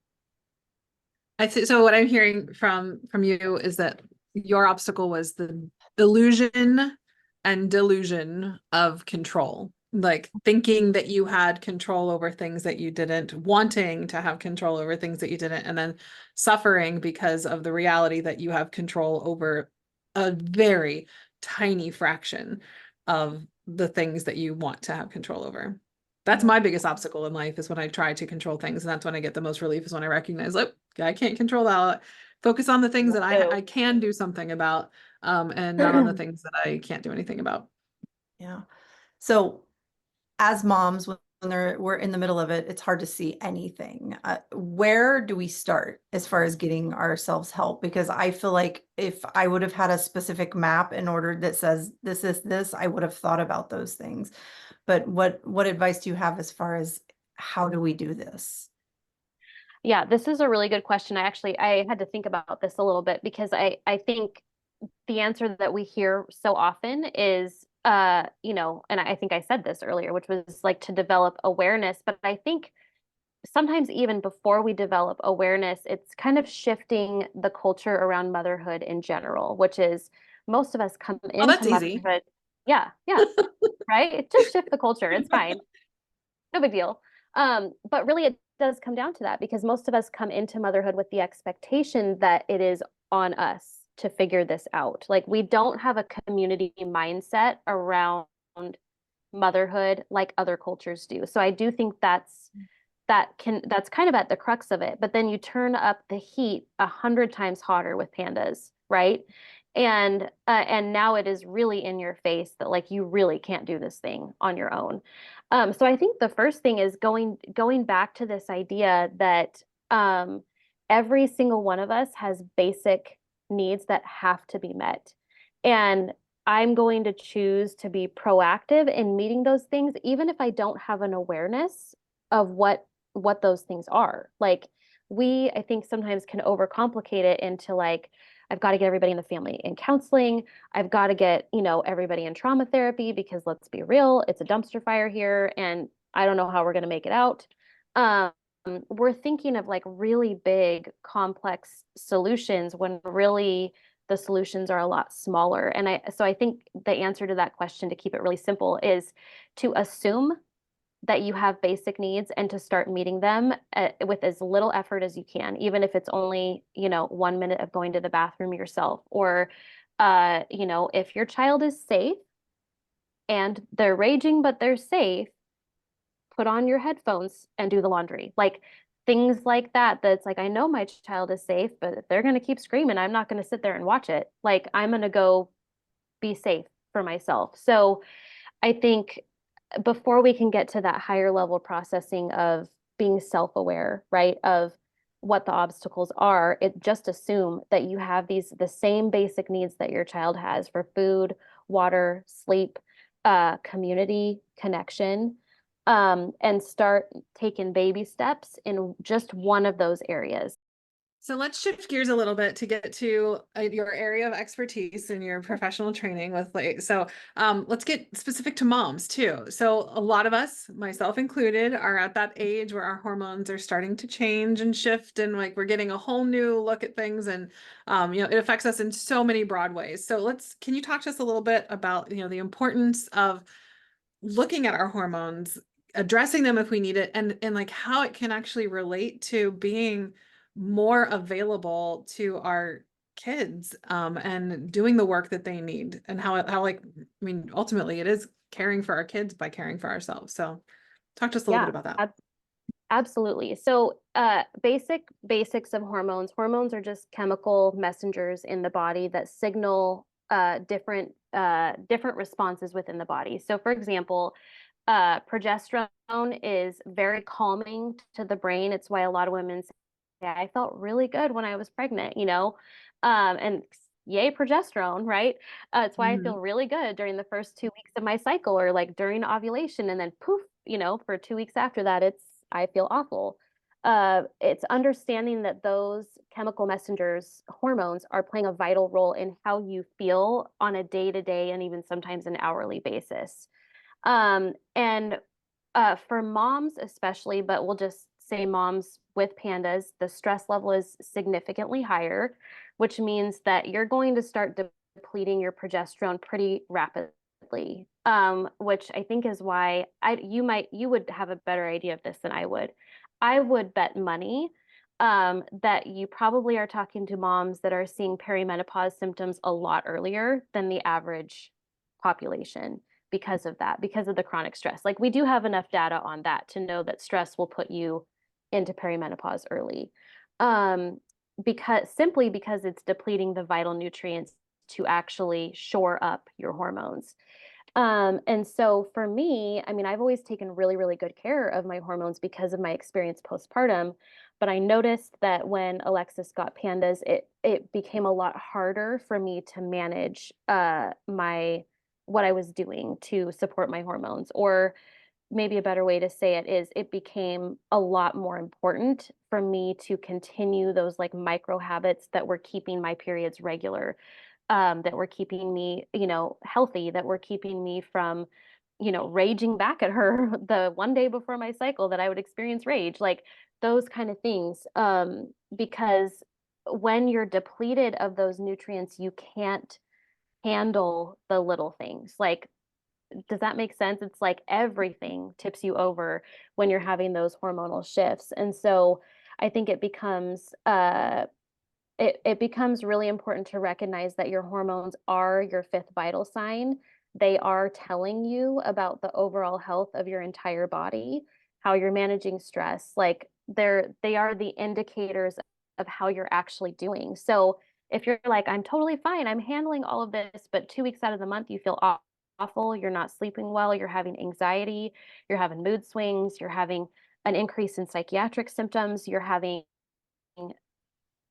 So what I'm hearing from you is that your obstacle was the illusion and delusion of control. Like thinking that you had control over things that you didn't, wanting to have control over things that you didn't, and then suffering because of the reality that you have control over a very tiny fraction of the things that you want to have control over. That's Yeah. my biggest obstacle in life, is when I try to control things. And that's when I get the most relief, is when I recognize, like, I can't control that. Focus on the things that I So, can do something about, and not on the things that I can't do anything about. Yeah. So as moms, when we're in the middle of it, it's hard to see anything. Where do we start as far as getting ourselves help? Because I feel like if I would have had a specific map in order that says this is this, I would have thought about those things. But what advice do you have as far as how do we do this? yeah, this is a really good question. I had to think about this a little bit, because I think the answer that we hear so often is, and I think I said this earlier, which was like to develop awareness. But I think sometimes even before we develop awareness, it's kind of shifting the culture around motherhood in general, which is, most of us come Oh, into that's easy. motherhood. Yeah, yeah, right. Just shift the culture. It's fine. No big deal. But really, it does come down to that, because most of us come into motherhood with the expectation that it is on us to figure this out. Like, we don't have a community mindset around motherhood like other cultures do. So I do think that's kind of at the crux of it. But then you turn up the heat 100 times hotter with pandas, right? And now it is really in your face that, like, you really can't do this thing on your own. So I think the first thing is going back to this idea that, every single one of us has basic needs that have to be met. And I'm going to choose to be proactive in meeting those things, even if I don't have an awareness of what those things are. Like, I think sometimes can overcomplicate it into, like, I've got to get everybody in the family in counseling. I've got to get, everybody in trauma therapy, because let's be real, it's a dumpster fire here and I don't know how we're going to make it out. Um, we're thinking of like really big, complex solutions, when really the solutions are a lot smaller. And so I think the answer to that question, to keep it really simple, is to assume that you have basic needs and to start meeting them with as little effort as you can, even if it's only, 1 minute of going to the bathroom yourself, or, if your child is safe and they're raging, but they're safe, put on your headphones and do the laundry. Like things like that, that's like, I know my child is safe, but if they're going to keep screaming, I'm not going to sit there and watch it. Like I'm going to go be safe for myself. So I think before we can get to that higher level processing of being self-aware, right, of what the obstacles are, it just assume that you have the same basic needs that your child has for food, water, sleep, community, connection, and start taking baby steps in just one of those areas. So let's shift gears a little bit to get to your area of expertise and your professional training with let's get specific to moms too. So a lot of us, myself included, are at that age where our hormones are starting to change and shift, and like we're getting a whole new look at things, and it affects us in so many broad ways. So can you talk to us a little bit about, the importance of looking at our hormones, addressing them if we need it, and like how it can actually relate to being more available to our kids, and doing the work that they need, and how like, I mean, ultimately it is caring for our kids by caring for ourselves. So talk to us a little bit Yeah, about that. absolutely. So, basics of hormones. Hormones are just chemical messengers in the body that signal different responses within the body. So, for example, progesterone is very calming to the brain. It's why a lot of women say, "Yeah, I felt really good when I was pregnant," and yay, progesterone, right? It's why I Mhm. feel really good during the first 2 weeks of my cycle, or like during ovulation, and then poof, for 2 weeks after that, I feel awful. It's understanding that those chemical messengers, hormones, are playing a vital role in how you feel on a day-to-day and even sometimes an hourly basis. And For moms especially, but we'll just say moms with pandas, the stress level is significantly higher, which means that you're going to start depleting your progesterone pretty rapidly. Which I think is why you would have a better idea of this than I would. I would bet money that you probably are talking to moms that are seeing perimenopause symptoms a lot earlier than the average population because of that, because of the chronic stress. Like we do have enough data on that to know that stress will put you into perimenopause early. Because it's depleting the vital nutrients to actually shore up your hormones. And so for me, I mean, I've always taken really, really good care of my hormones because of my experience postpartum. But I noticed that when Alexis got pandas, it became a lot harder for me to manage my what I was doing to support my hormones. Or maybe a better way to say it is it became a lot more important for me to continue those like micro habits that were keeping my periods regular, that were keeping me, healthy, that were keeping me from, raging back at her the one day before my cycle that I would experience rage, like those kind of things. Because when you're depleted of those nutrients, you can't handle the little things. Like, does that make sense? It's like everything tips you over when you're having those hormonal shifts. And so I think it becomes really important to recognize that your hormones are your fifth vital sign. They are telling you about the overall health of your entire body, how you're managing stress. Like they are the indicators of how you're actually doing. So if you're like, I'm totally fine, I'm handling all of this, but 2 weeks out of the month you feel awful, you're not sleeping well, you're having anxiety, you're having mood swings, you're having an increase in psychiatric symptoms, you're having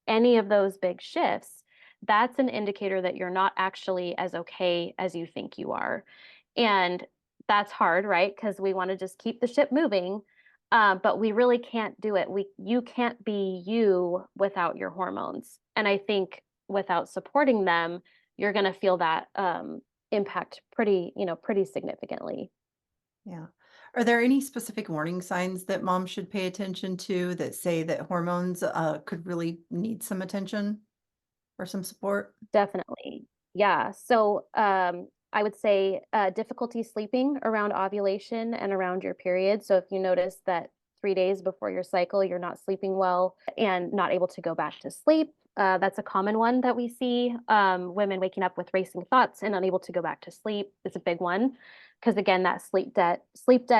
any of those big shifts, that's an indicator that you're not actually as okay as you think you are. And that's hard, right? Because we want to just keep the ship moving, but we really can't do it. You can't be you without your hormones. And I think without supporting them, you're going to feel that impact pretty significantly. Yeah. Are there any specific warning signs that moms should pay attention to that say that hormones could really need some attention? for some support? Definitely. Yeah. So I would say difficulty sleeping around ovulation and around your period. So if you notice that 3 days before your cycle, you're not sleeping well and not able to go back to sleep, that's a common one that we see. Women waking up with racing thoughts and unable to go back to sleep is a big one. Because again, that sleep debt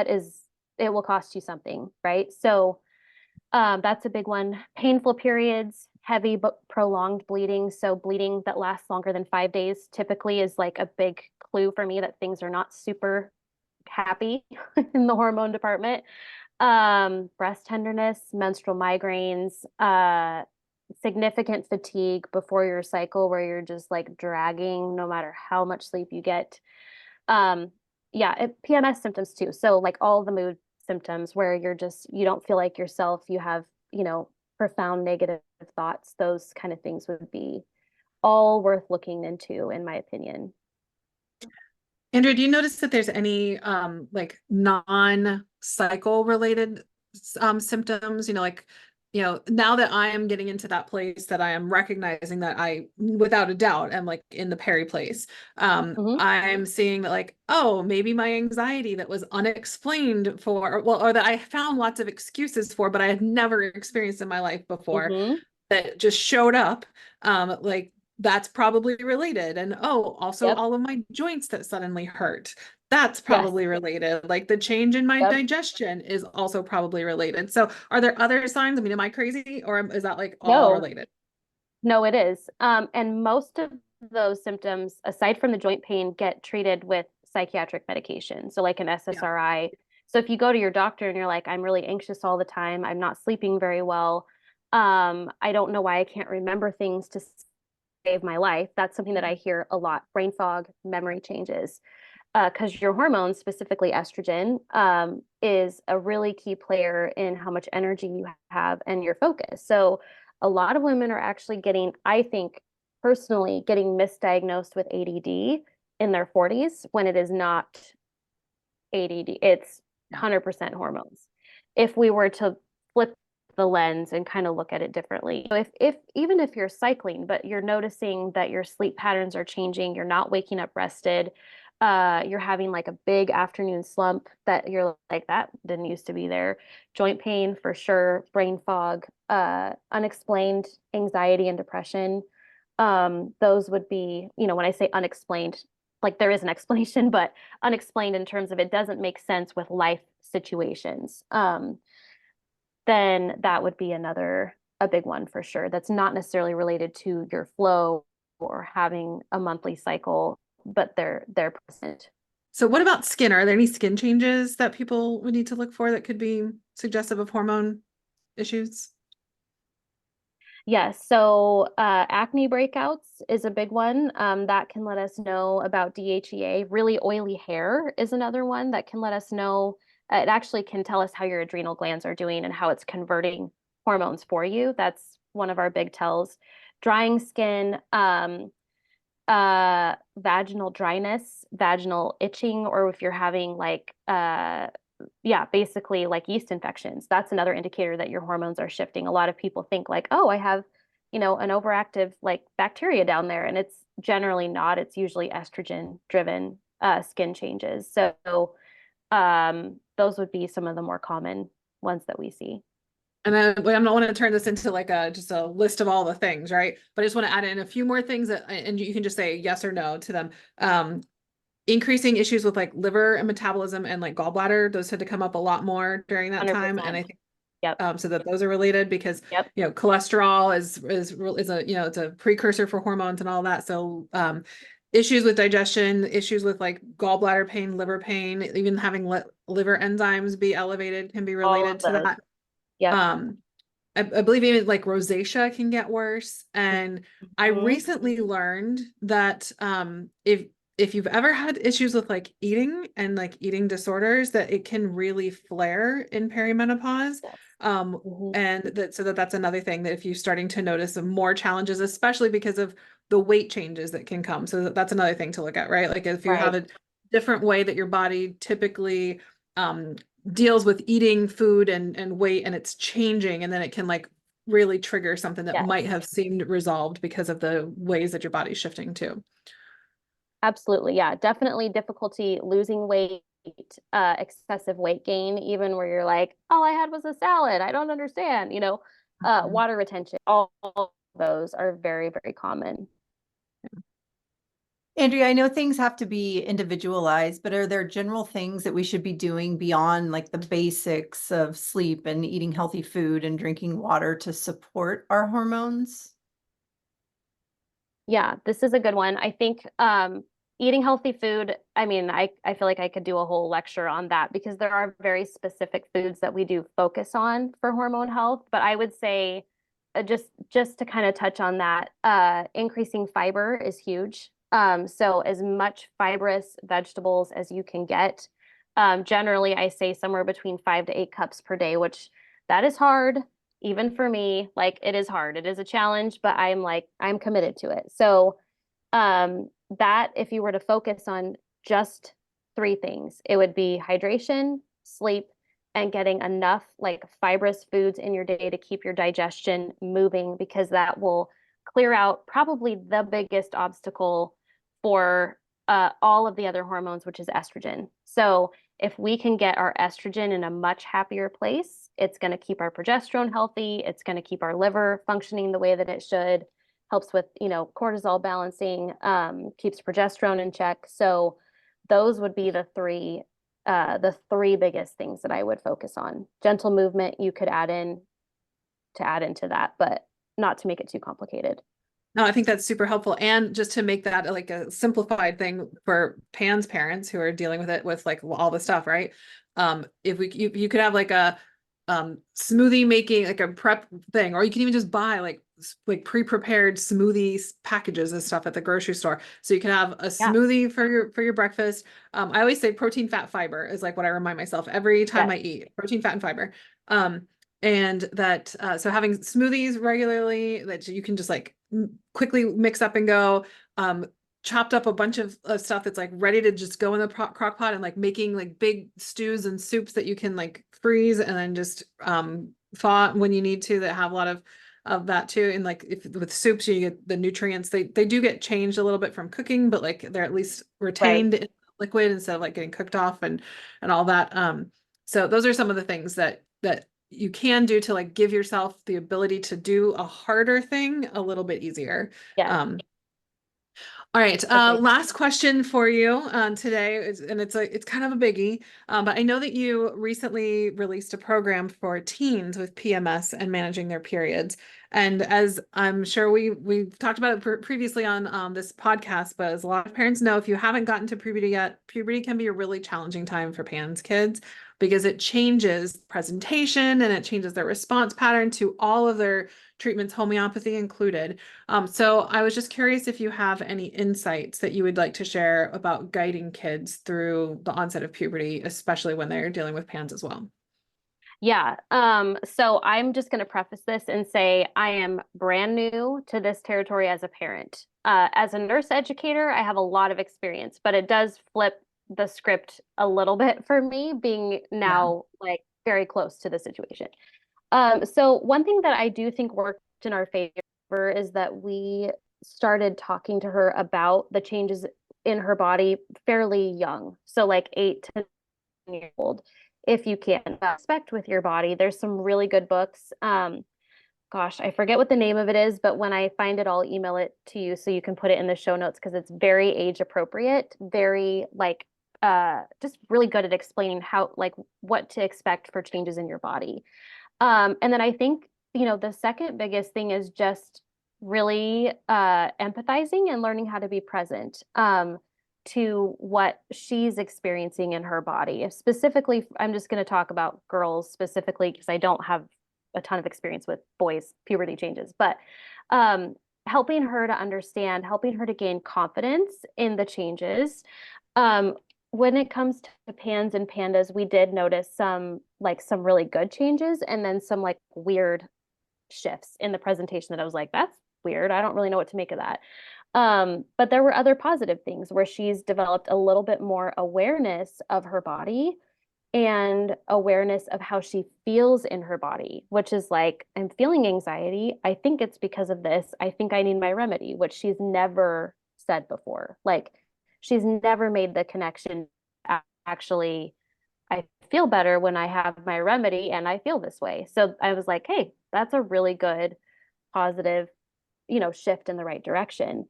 is, it will cost you something, right? So that's a big one. Painful periods, heavy but prolonged bleeding. So bleeding that lasts longer than 5 days typically is like a big clue for me that things are not super happy in the hormone department. Breast tenderness, menstrual migraines, significant fatigue before your cycle where you're just like dragging no matter how much sleep you get. Um, PMS symptoms too. So like all the mood symptoms where you're just, you don't feel like yourself, you have, profound negative thoughts, those kind of things would be all worth looking into, in my opinion. Andrea, do you notice that there's any like non-cycle related symptoms? Now that I am getting into that place that I am recognizing that I, without a doubt, am like in the peri place. Mhm. I'm seeing that like, oh, maybe my anxiety that was unexplained for, well, or that I found lots of excuses for, but I had never experienced in my life before, Mhm. that just showed up, like that's probably related. And oh, also Yep. all of my joints that suddenly hurt, that's Yes. probably related. Like the change in my Yep. digestion is also probably related. So are there other signs? I mean, am I crazy, or is that like all No, related? no, it is. And most of those symptoms, aside from the joint pain, get treated with psychiatric medication. So like an Yeah. SSRI. So if you go to your doctor and you're like, I'm really anxious all the time, I'm not sleeping very well, I don't know why I can't remember things to save my life. That's something that I hear a lot. Brain fog, memory changes. Because your hormones, specifically estrogen, is a really key player in how much energy you have and your focus. So a lot of women are actually getting, I think personally, getting misdiagnosed with ADD in their 40s when it is not ADD. It's Yeah. 100% hormones. If we were to flip the lens and kind of look at it differently, if even if you're cycling, but you're noticing that your sleep patterns are changing, you're not waking up rested, you're having like a big afternoon slump that you're like, that didn't used to be there. Joint pain for sure, brain fog, unexplained anxiety and depression. Those would be, when I say unexplained, like there is an explanation, but unexplained in terms of it doesn't make sense with life situations, then that would be a big one for sure. That's not necessarily related to your flow or having a monthly cycle, but they're present. So what about skin? Are there any skin changes that people would need to look for that could be suggestive of hormone issues? Yes, so acne breakouts is a big one. That can let us know about DHEA. Really oily hair is another one that can let us know. It actually can tell us how your adrenal glands are doing and how it's converting hormones for you. That's one of our big tells. Drying skin, vaginal dryness, vaginal itching, or if you're having like basically like yeast infections. That's another indicator that your hormones are shifting. A lot of people think like, oh, I have, an overactive like bacteria down there, and it's generally not. It's usually estrogen driven skin changes. So those would be some of the more common ones that we see. And I don't want to turn this into like just a list of all the things, right? But I just want to add in a few more things and you can just say yes or no to them. Increasing issues with like liver and metabolism and like gallbladder, those had to come up a lot more during that time. And I 100%. think Yep. so that those are related because Yep. cholesterol is a it's a precursor for hormones and all that. So issues with digestion, issues with like gallbladder pain, liver pain, even having liver enzymes be elevated can be All related of to those. that. Yep. I believe even like rosacea can get worse. And I Mhm. recently learned that if you've ever had issues with like eating and like eating disorders, that it can really flare in perimenopause. Yes. Um, Mhm. and that's another thing, that if you're starting to notice some more challenges, especially because of the weight changes that can come. So that's another thing to look at, right? Like if you have Right. a different way that your body typically deals with eating food and weight, and it's changing, and then it can like really trigger something that Yes. might have seemed resolved because of the ways that your body's shifting too. Absolutely. Yeah. Definitely difficulty losing weight, excessive weight gain, even where you're like, all I had was a salad. I don't understand, Mhm. water retention, all those are very, very common. Andrea, I know things have to be individualized, but are there general things that we should be doing beyond like the basics of sleep and eating healthy food and drinking water to support our hormones? Yeah, this is a good one. I think eating healthy food, I mean, I feel like I could do a whole lecture on that because there are very specific foods that we do focus on for hormone health. But I would say just to kind of touch on that, increasing fiber is huge. So as much fibrous vegetables as you can get. Generally, I say somewhere between 5 to 8 cups per day, which that is hard even for me. Like it is hard, it is a challenge, but I'm committed to it. So that if you were to focus on just three things, it would be hydration, sleep, and getting enough like fibrous foods in your day to keep your digestion moving, because that will clear out probably the biggest obstacle for all of the other hormones, which is estrogen. So if we can get our estrogen in a much happier place, it's going to keep our progesterone healthy. It's going to keep our liver functioning the way that it should. Helps with, cortisol balancing, keeps progesterone in check. So those would be the three biggest things that I would focus on. Gentle movement you could add into that, but not to make it too complicated. No, I think that's super helpful. And just to make that like a simplified thing for Pan's parents who are dealing with it with like all the stuff, right? If you could have like a smoothie making like a prep thing, or you can even just buy like pre-prepared smoothies packages and stuff at the grocery store. So you can have a Yeah. smoothie for your breakfast. I always say protein, fat, fiber is like what I remind myself every time Yes. I eat: protein, fat, and fiber. And that so having smoothies regularly that you can just like quickly mix up and go. Chopped up a bunch of stuff that's like ready to just go in the crock pot, and like making like big stews and soups that you can like freeze and then just thaw when you need to, that have a lot of that too. And like if with soups you get the nutrients, they do get changed a little bit from cooking, but like they're at least Right. retained in liquid instead of like getting cooked off and all that. So those are some of the things that you can do to like give yourself the ability to do a harder thing a little bit easier. Yes. All right, Agreed. last question for you today, and it's kind of a biggie, but I know that you recently released a program for teens with PMS and managing their periods. And as I'm sure we've talked about it previously on this podcast, but as a lot of parents know, if you haven't gotten to puberty yet, puberty can be a really challenging time for PANS kids because it changes presentation and it changes their response pattern to all of their treatments, homeopathy included. So I was just curious if you have any insights that you would like to share about guiding kids through the onset of puberty, especially when they're dealing with PANS as well. Yeah. So I'm just going to preface this and say I am brand new to this territory as a parent. As a nurse educator, I have a lot of experience, but it does flip the script a little bit for me, being Yeah. now like very close to the situation. So one thing that I do think worked in our favor is that we started talking to her about the changes in her body fairly young. So like 8 to 10 years old, if you can expect with your body. There's some really good books. Gosh, I forget what the name of it is, but when I find it, I'll email it to you so you can put it in the show notes because it's very age appropriate, very like just really good at explaining how like what to expect for changes in your body. And then I think, the second biggest thing is just really empathizing and learning how to be present to what she's experiencing in her body. Specifically, I'm just going to talk about girls specifically because I don't have a ton of experience with boys' puberty changes, but um, helping her to understand, helping her to gain confidence in the changes. Um, when it comes to pans and pandas, we did notice some really good changes and then some like weird shifts in the presentation that I was like, that's weird. I don't really know what to make of that. But there were other positive things where she's developed a little bit more awareness of her body and awareness of how she feels in her body, which is like, I'm feeling anxiety. I think it's because of this. I think I need my remedy, which she's never said before. Like, she's never made the connection. Actually, I feel better when I have my remedy and I feel this way. So I was like, hey, that's a really good, positive, shift in the right direction.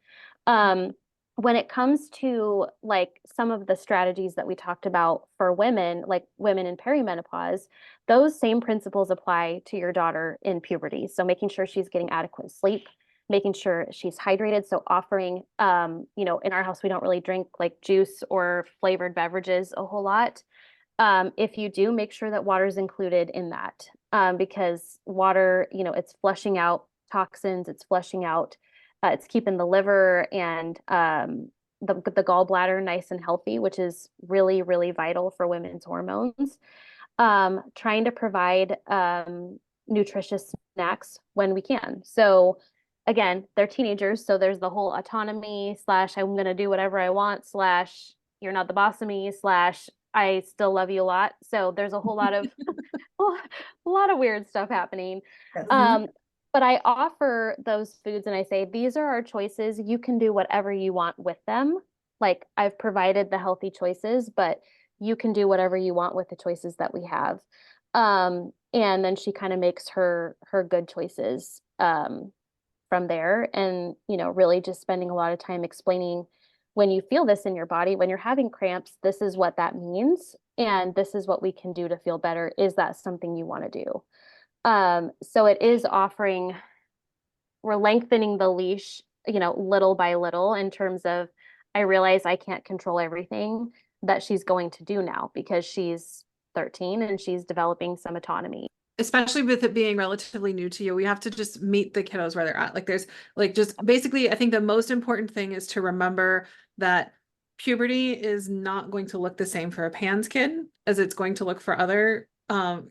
Um, when it comes to like some of the strategies that we talked about for women, like women in perimenopause, those same principles apply to your daughter in puberty. So making sure she's getting adequate sleep, making sure she's hydrated. So offering, in our house, we don't really drink like juice or flavored beverages a whole lot. If you do, make sure that water is included in that, because water, it's flushing out toxins, it's flushing out, it's keeping the liver and the gallbladder nice and healthy, which is really, really vital for women's hormones. Trying to provide nutritious snacks when we can. So again, they're teenagers, so there's the whole autonomy slash I'm gonna do whatever I want slash you're not the boss of me slash I still love you a lot. So there's a whole lot of a lot of weird stuff happening. Yes. But I offer those foods and I say, these are our choices. You can do whatever you want with them. Like I've provided the healthy choices, but you can do whatever you want with the choices that we have. And then she kind of makes her good choices from there. And, really just spending a lot of time explaining when you feel this in your body, when you're having cramps, this is what that means. And this is what we can do to feel better. Is that something you want to do? So it is offering, we're lengthening the leash, little by little in terms of, I realize I can't control everything that she's going to do now because she's 13 and she's developing some autonomy. Especially with it being relatively new to you, we have to just meet the kiddos where they're at. Like there's like just basically, I think the most important thing is to remember that puberty is not going to look the same for a PANS kid as it's going to look for other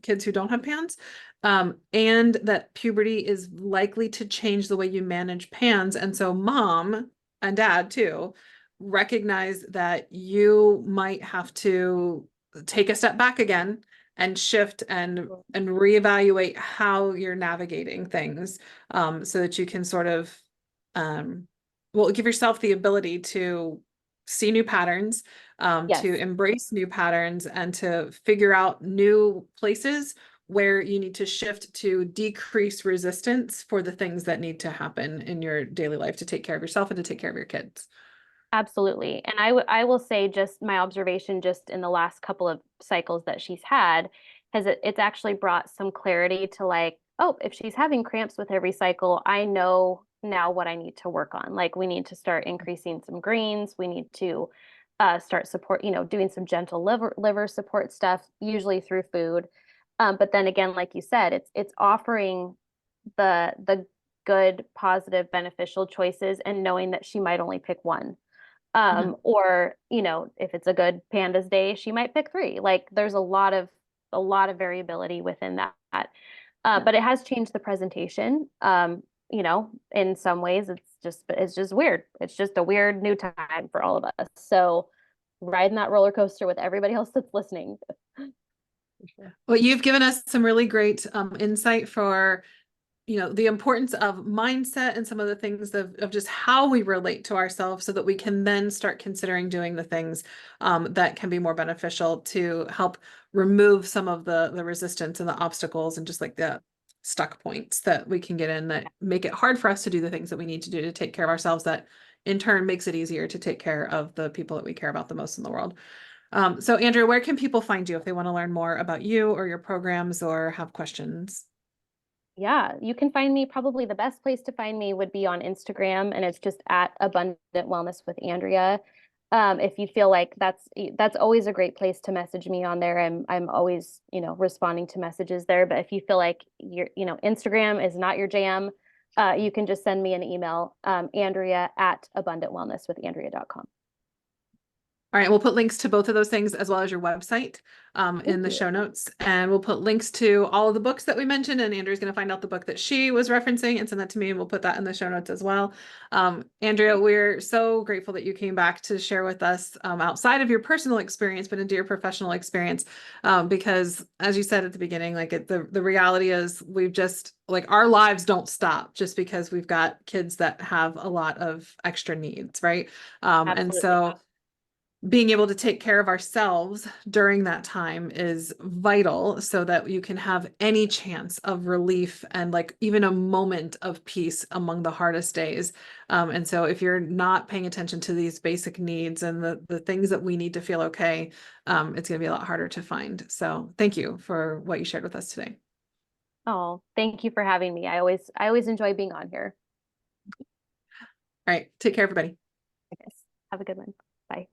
kids who don't have PANS. And that puberty is likely to change the way you manage PANS. And so mom and dad too recognize that you might have to take a step back again and shift and reevaluate how you're navigating things, so that you can sort of give yourself the ability to see new patterns, Yes. to embrace new patterns, and to figure out new places where you need to shift to decrease resistance for the things that need to happen in your daily life to take care of yourself and to take care of your kids. Absolutely. And I will say just my observation just in the last couple of cycles that she's had has it's actually brought some clarity to like, oh, if she's having cramps with every cycle, I know now what I need to work on. Like we need to start increasing some greens. We need to start support, doing some gentle liver support stuff, usually through food. But then again, like you said, it's offering the good, positive, beneficial choices and knowing that she might only pick one. Or, if it's a good pandas day, she might pick three. Like there's a lot of variability within that. But it has changed the presentation. In some ways it's just weird. It's just a weird new time for all of us. So riding that roller coaster with everybody else that's listening. Well, you've given us some really great insight for the importance of mindset and some of the things of just how we relate to ourselves so that we can then start considering doing the things that can be more beneficial to help remove some of the resistance and the obstacles and just like the stuck points that we can get in that make it hard for us to do the things that we need to do to take care of ourselves, that in turn makes it easier to take care of the people that we care about the most in the world. So Andrea, where can people find you if they want to learn more about you or your programs or have questions? Yeah, you can find me, probably the best place to find me would be on Instagram, and it's just at Abundant Wellness with Andrea. If you feel like that's always a great place to message me on there. I'm always, responding to messages there. But if you feel like Instagram is not your jam, you can just send me an email, Andrea at abundantwellnesswithandrea.com. All right, we'll put links to both of those things as well as your website in the you. show notes. And we'll put links to all of the books that we mentioned. And Andrea's going to find out the book that she was referencing and send that to me. And we'll put that in the show notes as well. Andrea, we're so grateful that you came back to share with us outside of your personal experience, but into your professional experience. Because as you said at the beginning, like the reality is we've just like our lives don't stop just because we've got kids that have a lot of extra needs, right? And Absolutely. so being able to take care of ourselves during that time is vital so that you can have any chance of relief and like even a moment of peace among the hardest days. And so if you're not paying attention to these basic needs and the things that we need to feel okay, it's going to be a lot harder to find. So thank you for what you shared with us today. Oh, thank you for having me. I always enjoy being on here. All right. Take care, everybody. Yes. Have a good one. Bye.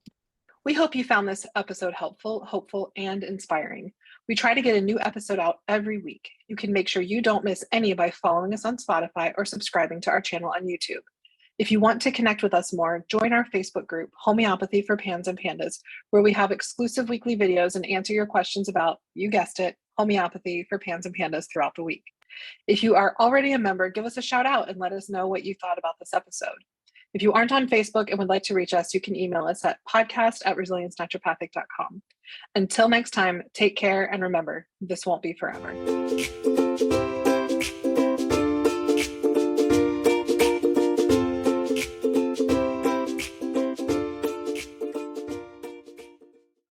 We hope you found this episode helpful, hopeful, and inspiring. We try to get a new episode out every week. You can make sure you don't miss any by following us on Spotify or subscribing to our channel on YouTube. If you want to connect with us more, join our Facebook group, Homeopathy for Pans and Pandas, where we have exclusive weekly videos and answer your questions about, you guessed it, homeopathy for pans and pandas throughout the week. If you are already a member, give us a shout out and let us know what you thought about this episode. If you aren't on Facebook and would like to reach us, you can email us at podcast@resiliencenaturopathic.com. Until next time, take care and remember, this won't be forever.